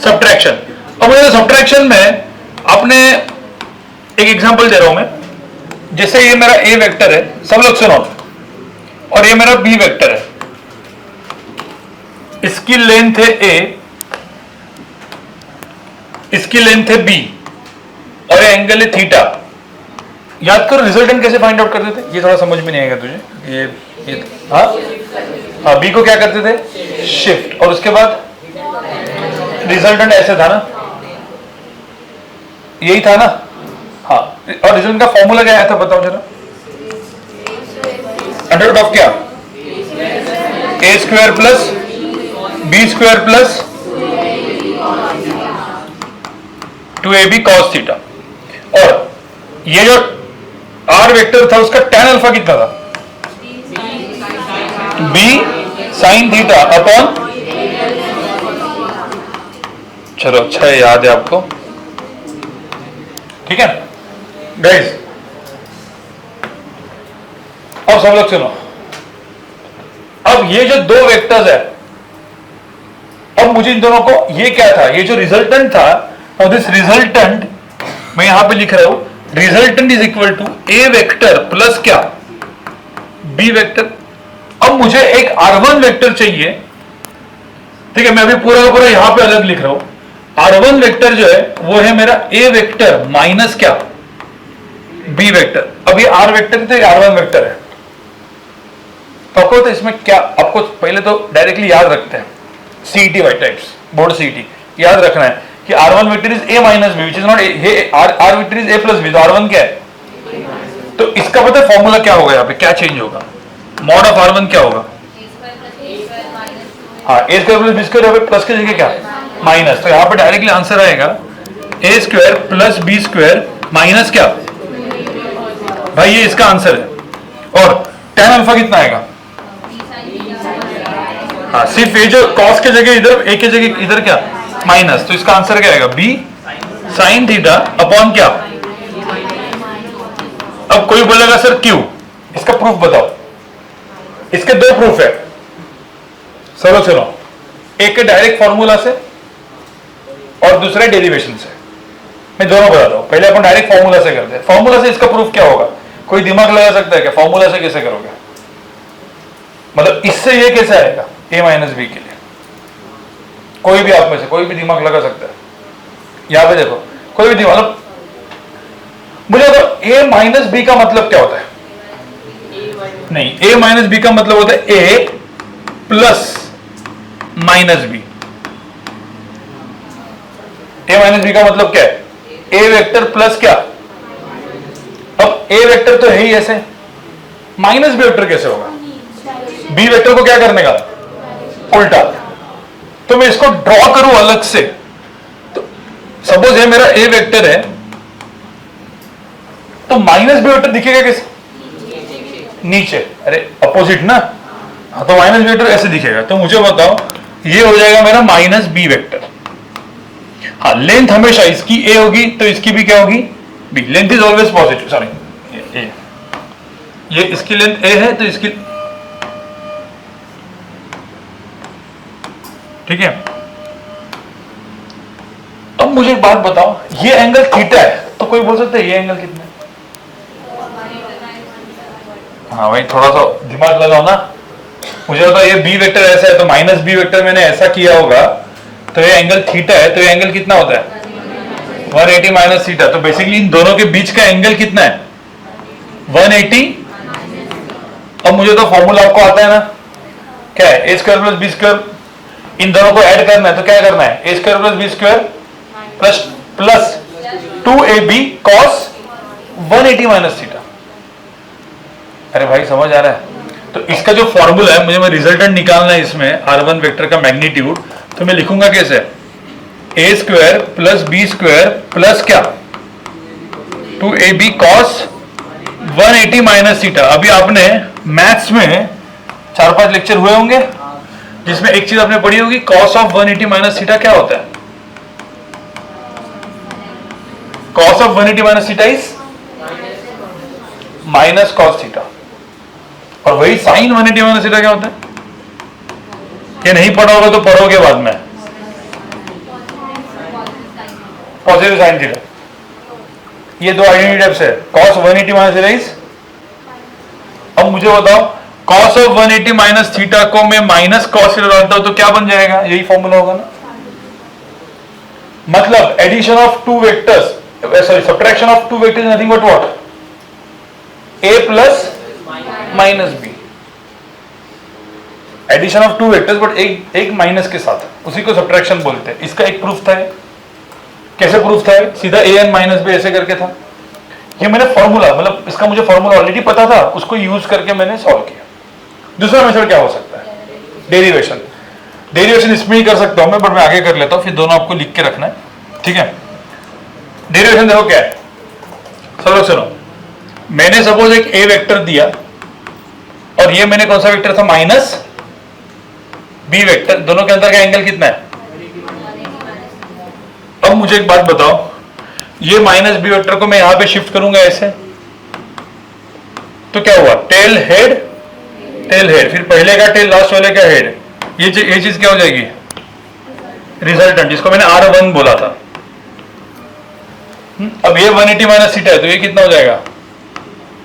सब्ट्रैक्शन। अब मुझे सब्ट्रैक्शन में आपने एक एग्जांपल दे रहा हूं मैं, जैसे ये मेरा ए वेक्टर है, सब लोग सुनो, और ये मेरा बी वेक्टर है, इसकी लेंथ है ए, इसकी लेंथ है बी, और ये एंगल है थीटा। याद करो रिजल्टेंट कैसे फाइंड आउट करते थे, ये थोड़ा समझ में नहीं आएगा तुझे, ये हाँ हाँ, बी को क्या करते थे शिफ्ट, और उसके बाद रिजल्टेंट ऐसे था ना, यही था ना, हाँ, और रिजल्टेंट का फॉर्मूला क्या आया था बताओ जरा, अंडर रूट ऑफ क्या a square plus B square plus 2ab cos theta, और ये जो आर वेक्टर था उसका tan अल्फा कितना था, b sin थीटा अपॉन, चलो अच्छा है, याद है आपको, ठीक है गाइस। अब सब लोग सुनो, अब ये जो 2 वेक्टर्स है, अब मुझे इन दोनों को, ये क्या था, ये जो रिजल्टेंट था, और दिस रिजल्टेंट मैं यहां पे लिख रहा हूं, resultant is equal to A vector plus क्या बी वेक्टर। अब मुझे एक R1 वेक्टर चाहिए ठीक है, मैं अभी पूरा का पूरा यहां पे अलग लिख रहा हूं। R1 वेक्टर जो है वो है मेरा A वेक्टर माइनस क्या, B वेक्टर। अब ये R वेक्टर थे, R1 वेक्टर है। तो आपको तो इसमें क्या, आपको पहले तो डायरेक्टली याद रखते हैं CET Y types, board CET याद रखना है कि R1 vector is A minus B, which is not R vector is A plus B, तो R1 क्या है। तो इसका पता है फॉर्मूला क्या होगा, यहाँ पे क्या चेंज होगा, मॉड ऑफ R1 क्या होगा, हाँ a square plus B square, plus की जगह क्या माइनस, तो यहाँ पे डायरेक्टली आंसर आएगा a square plus B square minus क्या, भाई ये इसका आंसर है। और tan अल्फा कितना आएगा, हाँ सिर्फ ये जो कॉस के जगह इधर, ए के जगह इधर क्या माइनस, तो इसका आंसर क्या आएगा बी साइन थीटा अपॉन क्या। अब कोई बोलेगा सर क्यों, इसका प्रूफ बताओ। इसके दो प्रूफ है, चलो एक डायरेक्ट फॉर्मूला से और दूसरा डेरिवेशन से। मैं दोनों बताता हूं, पहले अपन डायरेक्ट फॉर्मूला से करते हैं। फॉर्मूला से इसका प्रूफ क्या होगा, कोई दिमाग लगा सकता है क्या, फॉर्मूला से कैसे करोगे, मतलब इससे ये कैसे आएगा a माइनस बी के लिए, कोई भी आप में से कोई भी दिमाग लगा सकता है। यहां पे देखो कोई भी दिमाग, मतलब मुझे तो a माइनस बी का मतलब क्या होता है, नहीं a माइनस बी का मतलब होता है a plus minus B. a minus B का मतलब क्या है, a वेक्टर प्लस क्या, अब a वेक्टर तो है ही ऐसे, माइनस बी वेक्टर कैसे होगा, b वेक्टर को क्या करने का उल्टा। तो मैं इसको ड्रॉ करूं अलग से, तो सपोज ये मेरा a वेक्टर है, तो माइनस बी वेक्टर दिखेगा कैसे, नीचे, अरे अपोजिट ना, हाँ तो माइनस बी वेक्टर ऐसे दिखेगा। तो मुझे बताओ ये हो जाएगा मेरा माइनस बी वेक्टर। हाँ लेंथ हमेशा इसकी a होगी तो इसकी भी क्या होगी b, length is always positive, sorry ये इसकी लेंथ a है तो इसकी, ठीक है। अब मुझे एक बात बताओ, ये एंगल थीटा है, तो कोई बोल सकता है ये एंगल कितना है, हाँ भाई थोड़ा सा दिमाग लगाओ ना। मुझे बताओ ये बी वेक्टर ऐसा है, तो माइनस बी वेक्टर मैंने ऐसा किया होगा, तो ये एंगल थीटा है, तो ये एंगल कितना होता है 180 माइनस थीटा। तो बेसिकली इन दोनों के बीच का एंगल कितना है 180। अब मुझे तो फॉर्मूला आपको आता है ना, क्या है a square plus B square, इन दोनों को ऐड करना है तो क्या करना है a square plus B square plus 2ab cos 180 minus theta. अरे भाई समझ आ रहा है। तो इसका जो फॉर्मूला है, मुझे रिजल्टेंट निकालना है इसमें R1 वेक्टर का मैग्नीट्यूड, तो मैं लिखूंगा कैसे, a square plus B square plus क्या 2ab कॉस 180 माइनस थीटा। अभी आपने मैथ्स में 4-5 लेक्चर हुए होंगे जिसमें एक चीज आपने पढ़ी होगी, कॉस ऑफ 180 माइनस थीटा क्या होता है, cos of 180 minus theta is minus cos theta. और वही साइन 180 माइनस थीटा क्या होता है, ये नहीं पढ़ा होगा तो पढ़ोगे बाद में, पॉजिटिव साइन थीटा। ये दो आइडेंटिटी टाइप्स है, कॉस 180 माइनस थीटा इज, अब मुझे बताओ कॉस ऑफ 180 माइनस थीटा को मैं माइनस कॉस थीटा डालता हूं तो क्या बन जाएगा, यही फॉर्मूला होगा ना। मतलब addition of two vectors, sorry subtraction of two vectors nothing but what, a plus minus B. Addition of two vectors but एक माइनस के साथ, उसी को सब्ट्रैक्शन बोलते हैं। इसका एक प्रूफ था, कैसे प्रूफ था, सीधा a n माइनस बी ऐसे करके था। ये मैंने फॉर्मूला, मतलब इसका मुझे फॉर्मूला ऑलरेडी पता था, उसको यूज करके मैंने सॉल्व किया। दूसरा मेथड क्या हो सकता है, डेरिवेशन। डेरिवेशन इसमें ही कर सकता हूं मैं, बट मैं आगे कर लेता हूं, फिर दोनों आपको लिख के रखना है, ठीक है। डेरिवेशन देखो क्या है, सुनो, मैंने सपोज एक a वेक्टर दिया और ये मैंने कौन सा वेक्टर था माइनस b वेक्टर, दोनों के अंदर का एंगल कितना है। अब मुझे एक बात बताओ, ये माइनस b वेक्टर को मैं यहां पे शिफ्ट करूंगा ऐसे, तो क्या हुआ टेल हेड, फिर पहले का टेल लास्ट वाले का हेड, ये चीज क्या हो जाएगी रिजल्टेंट, जिसको मैंने R1 बोला था। अब ये 180 माइनस थीटा है, तो ये कितना हो जाएगा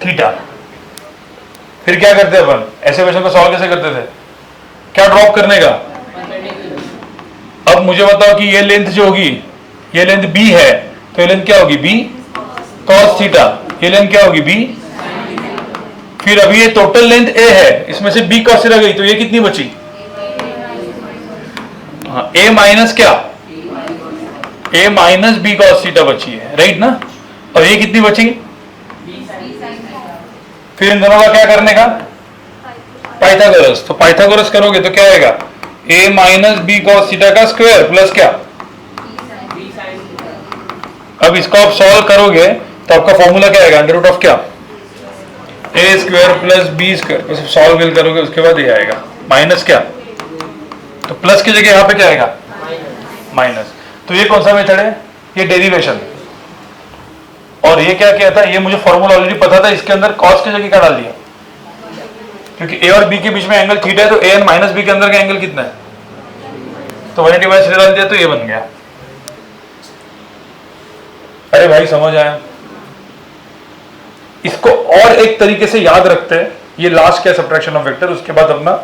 थीटा। फिर क्या करते हैं अपन, ऐसे क्वेश्चन को सॉल्व कैसे करते थे, क्या ड्रॉप करने का अब मुझे बताओ कि ये लेंथ जो होगी, ये लेंथ b है, तो ये लेंथ क्या होगी, b cos थीटा, ये लेंथ क्या होगी, b। फिर अभी ये टोटल लेंथ a है, इसमें से b cos थीटा गई, तो ये कितनी बची, हाँ a माइनस क्या, a minus b cos theta बची है, राइट ना। और ये कितनी बची, फिर इन दोनों का क्या करने का, पाइथागोरस। तो पाइथागोरस करोगे तो क्या आएगा, a minus B cos theta का स्क्वायर प्लस क्या, अब इसको आप सॉल्व करोगे तो आपका फॉर्मूला क्या आएगा, अंडर रूट ऑफ क्या, a square plus B square. Solve करोगे उसके बाद ये आएगा माइनस क्या, तो प्लस की जगह यहां पे क्या आएगा, माइनस। तो ये कौन सा मेथड है, ये डेरिवेशन। और ये क्या किया था, ये मुझे फॉर्मूला ऑलरेडी पता था, इसके अंदर कॉस की जगह क्या डाल दिया, क्योंकि a और b के बीच में एंगल थीटा है, तो a एंड माइनस b के अंदर का एंगल कितना है, तो 180 डाल दिया, तो ये बन गया। अरे भाई समझ आया। इसको और एक तरीके से याद रखते हैं, ये लास्ट क्या सब्ट्रैक्शन ऑफ वेक्टर, उसके बाद अपना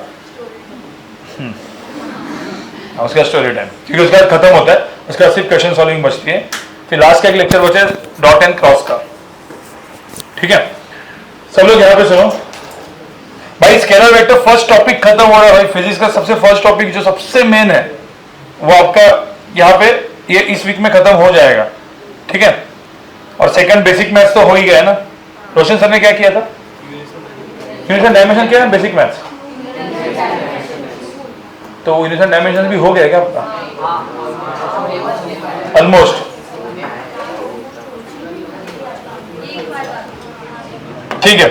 उसका स्टोरी टाइम, क्योंकि उसके बाद खत्म होता है, उसके बाद सिर्फ क्वेश्चन सॉल्विंग बचती है। फिर लास्ट का एक लेक्चर बचे डॉट एंड क्रॉस का, ठीक है। सब लोग यहां पे सुनो भाई, स्केलर वेक्टर फर्स्ट टॉपिक खत्म हो रहा है भाई, फिजिक्स का सबसे फर्स्ट टॉपिक जो सबसे मेन है वो आपका यहाँ पे ये इस वीक में खत्म हो जाएगा, ठीक है। और सेकंड बेसिक मैथ्स तो हो ही गया है ना, रोशन सर ने क्या किया था, यूनिट डायमेंशन किया है, बेसिक मैथ्स, तो यूनिट डायमेंशन भी हो गया क्या आपका, ऑलमोस्ट। ठीक है,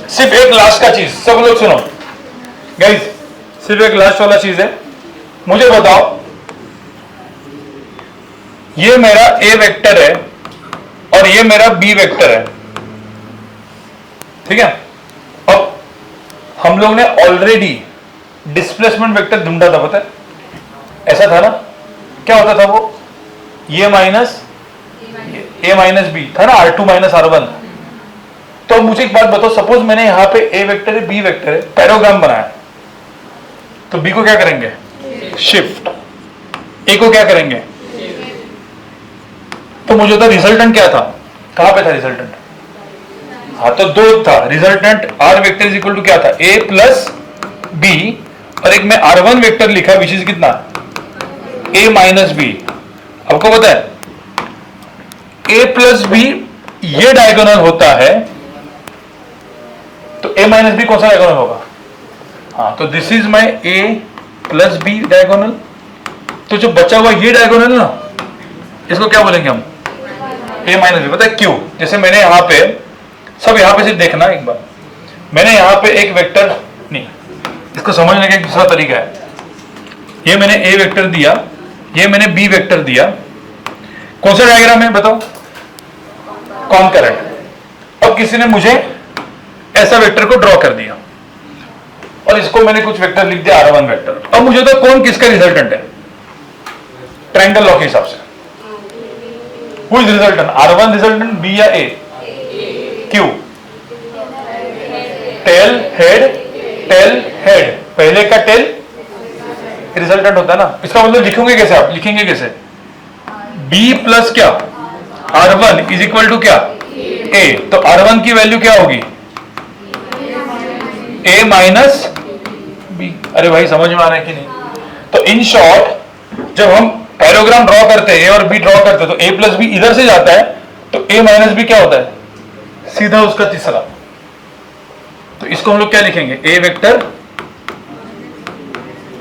सिर्फ एक लास्ट का चीज, सब लोग सुनो गाइस, सिर्फ एक लास्ट वाला चीज है, मुझे बताओ ये मेरा ए वेक्टर है और ये मेरा बी वेक्टर है, ठीक है। अब हम लोग ने ऑलरेडी डिस्प्लेसमेंट वेक्टर ढूंढा था, पता है ऐसा था ना, क्या होता था वो, ये माइनस ए माइनस बी था ना, R2 माइनस R1। तो मुझे एक बात बताओ, सपोज मैंने यहां पे ए वेक्टर है, बी वेक्टर है, पैराग्राम बनाया, तो बी को क्या करेंगे, शिफ्ट, ए को क्या करेंगे, तो मुझे तो रिजल्टेंट क्या था, कहां पे था रिजल्टेंट, हाँ तो दो था resultant, R vector is equal to क्या था, ए प्लस बी, और एक में R1 वेक्टर लिखा विच इज कितना, ए माइनस बी। आपको पता है a प्लस बी ये डायगोनल होता है, तो a माइनस बी कौन सा डायगोनल होगा, हाँ तो this is my a plus B diagonal. तो जो बचा हुआ ये डायगोनल ना, इसको क्या बोलेंगे हम, a माइनस बी। पता है क्यों, जैसे मैंने यहां पे, सब यहां पे सिर्फ देखना एक बार, मैंने यहां पे एक वेक्टर, नहीं इसको समझने का एक दूसरा तरीका है, ये मैंने a वेक्टर दिया, ये मैंने b वेक्टर दिया, कौन सा डायग्राम है बताओ, कॉनकरेंट। अब किसी ने मुझे ऐसा वेक्टर को ड्रॉ कर दिया और इसको मैंने कुछ वेक्टर लिख दिया R1 वेक्टर। अब मुझे तो कौन किसका रिजल्टेंट है, ट्रायंगल लॉ के हिसाब से, who is resultant, R1 resultant, B या ए, क्यों, टेल हेड, टेल हेड, पहले का टेल रिजल्टेंट होता है ना। इसका मतलब लिखोगे कैसे, आप लिखेंगे कैसे, b प्लस क्या, R1 इज इक्वल टू क्या, a, तो R1 की वैल्यू क्या होगी, a माइनस b। अरे भाई समझ में आ रहा है कि नहीं। तो इन शॉर्ट जब हम पैराग्राम ड्रॉ करते हैं, a और b ड्रॉ करते हैं, तो a प्लस बी इधर से जाता है, तो a माइनस बी क्या होता है, सीधा उसका तीसरा। तो इसको हम लोग क्या लिखेंगे, a वेक्टर,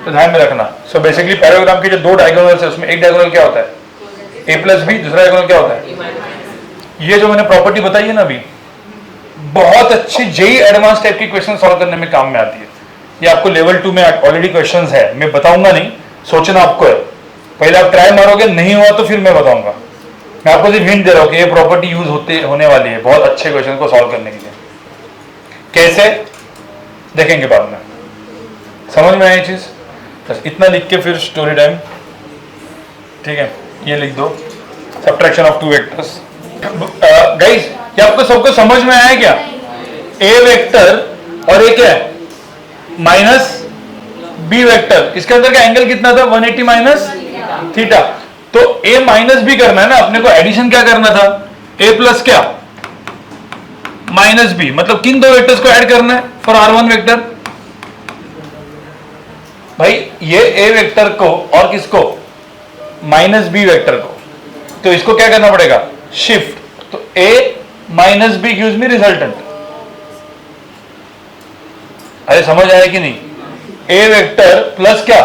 तो ध्यान में रखना। सो बेसिकली पैराग्राम के जो दो डायगोनल्स है, उसमें एक डायगोनल क्या होता है, a प्लस बी, दूसरा डायगोनल क्या होता है, ये जो मैंने प्रॉपर्टी बताई है ना अभी, बहुत अच्छी जेई एडवांस टाइप की क्वेश्चन सॉल्व करने में काम में आती है। ये आपको लेवल 2 में ऑलरेडी क्वेश्चंस है, मैं बताऊंगा नहीं, सोचना आपको है, पहले आप ट्राई मारोगे, नहीं हुआ तो फिर मैं बताऊंगा। मैं आपको सिर्फ हिंट दे रहा हूं कि ये प्रॉपर्टी यूज होने वाली है बहुत अच्छे क्वेश्चन को सॉल्व करने के लिए। कैसे देखेंगे बाद में, समझ में आई चीज, बस इतना लिख के फिर स्टोरी टाइम, ठीक है। ये लिख दो, subtraction of two vectors. Guys ये आपको सबको समझ में आया क्या, ए वेक्टर और ए क्या है, माइनस बी वेक्टर, इसके अंदर का एंगल कितना था 180 माइनस थीटा। तो ए माइनस बी करना है ना, अपने को एडिशन क्या करना था, ए प्लस क्या माइनस बी, मतलब किन दो वेक्टर्स को ऐड करना है फॉर R1 वेक्टर। भाई ये ए वेक्टर को और किसको माइनस बी वेक्टर को, तो इसको क्या करना पड़ेगा शिफ्ट, तो a minus b gives me resultant. अरे समझ आया कि नहीं, ए वेक्टर प्लस क्या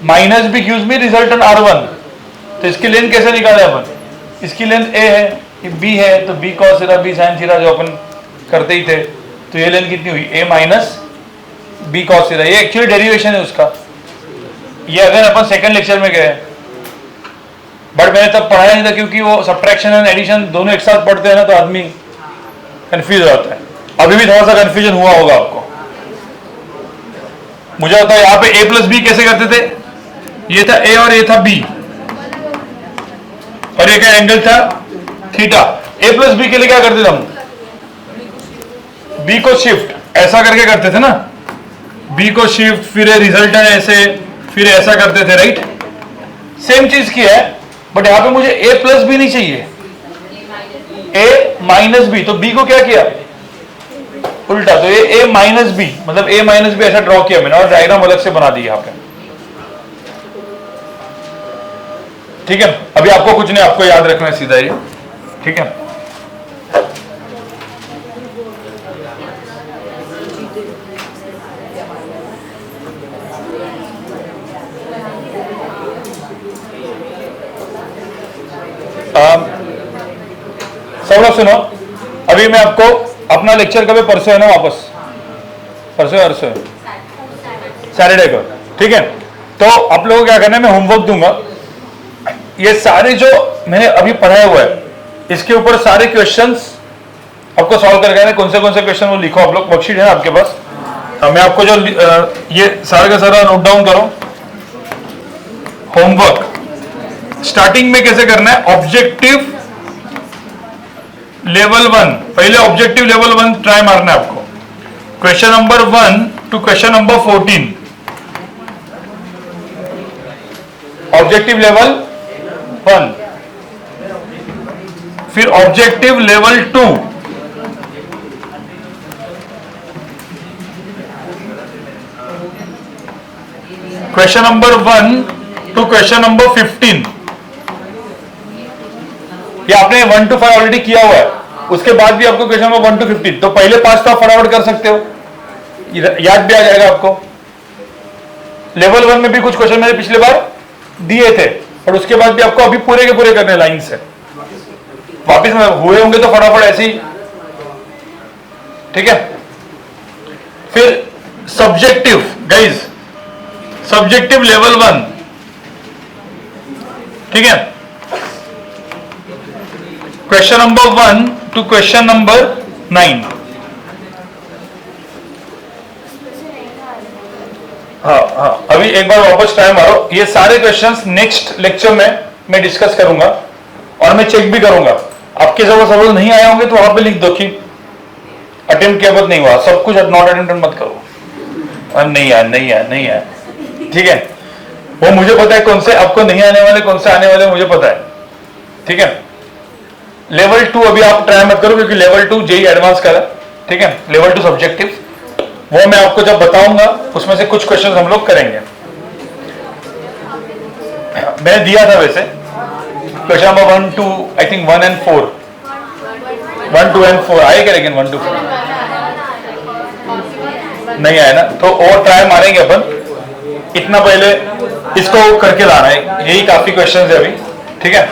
minus b gives me resultant R1। तो इसकी लेंथ कैसे निकाले अपन, इसकी लेंथ ए है, ये बी है, तो B cos theta B sine theta जो अपन करते ही थे, तो ये लेंथ कितनी हुई ए माइनस बी कॉस थीटा। ये एक्चुअली डेरिवेशन है उसका, ये अगर अपन सेकंड लेक्चर में गए, बट मैंने तब पढ़ाया नहीं था क्योंकि वो सब्ट्रैक्शन एंड एडिशन दोनों एक साथ पढ़ते हैं ना, तो आदमी कंफ्यूज हो जाता है। अभी भी थोड़ा सा कंफ्यूजन हुआ होगा आपको। मुझे होता है यहाँ पे a प्लस बी कैसे करते थे, ये था a और ये था b, और ये का एंगल था थीटा। a प्लस बी के लिए क्या करते थे हम, b को शिफ्ट ऐसा करके करते थे ना, b को शिफ्ट, फिर रिजल्टेंट ऐसे, फिर ऐसा करते थे, राइट। सेम चीज की है, बट यहां पे मुझे a प्लस बी नहीं चाहिए, a माइनस बी। तो b को क्या किया उल्टा, तो ये a माइनस बी, मतलब a माइनस बी ऐसा ड्रॉ किया मैंने, और डायग्राम अलग से बना दी यहां पे, ठीक है। अभी आपको कुछ नहीं, आपको याद रखना है सीधा ये, ठीक है। सब लोग सुनो, अभी मैं आपको अपना लेक्चर कभी परसों है ना, वापस परसों सैटरडे को, ठीक है। तो आप लोगों को क्या करना है, मैं होमवर्क दूंगा, ये सारे जो मैंने अभी पढ़ाया हुआ है इसके ऊपर सारे क्वेश्चंस आपको सॉल्व करके आने। कौन से क्वेश्चन वो लिखो आप लोग, वर्कशीट है ना आपके पास, मैं आपको जो ये सारा का सारा नोट डाउन करो। होमवर्क स्टार्टिंग में कैसे करना है, ऑब्जेक्टिव लेवल 1, पहले ऑब्जेक्टिव लेवल 1 ट्राई मारना है आपको, question number 1 to question number 14, objective level 1, फिर objective level 2, question number 1 to question number 15। ये आपने 1 to 5 ऑलरेडी किया हुआ है, उसके बाद भी आपको क्वेश्चन नंबर 1 to 15, तो पहले 5 तो आप फटाफट कर सकते हो, याद भी आ जाएगा आपको। लेवल 1 में भी कुछ क्वेश्चन मैंने पिछले बार दिए थे, और उसके बाद भी आपको अभी पूरे के पूरे करने लाइन से, वापिस में हुए होंगे तो फटाफट ऐसे ही, ठीक है। फिर सब्जेक्टिव गाइज, सब्जेक्टिव लेवल 1, ठीक है, question number 1 to question number 9। हाँ, अभी एक बार वापस टाइम मारो, ये सारे क्वेश्चंस नेक्स्ट लेक्चर में मैं डिस्कस करूंगा, और मैं चेक भी करूंगा। आपके जब सवाल नहीं आए होंगे तो वहां पे लिख दो कि अटेम्प्ट किया मत नहीं हुआ, सब कुछ नॉट अटेम्प्ट मत करो, और नहीं आया, ठीक है। वो मुझे पता है कौन से आपको नहीं आने वाले, कौन से आने वाले मुझे पता है, ठीक है। लेवल 2 अभी आप ट्राई मत करो, क्योंकि लेवल 2 जेई एडवांस का है, ठीक है। लेवल 2 सब्जेक्टिव, वो मैं आपको जब बताऊंगा उसमें से कुछ क्वेश्चन हम लोग करेंगे। मैंने दिया था वैसे question number 1 2 I think 1 and 4, 1 2 and 4 आए क्या, लेकिन 1 2 नहीं आया ना, तो और ट्राई मारेंगे अपन। इतना पहले इसको करके लाना है, यही काफी क्वेश्चन है अभी, ठीक है।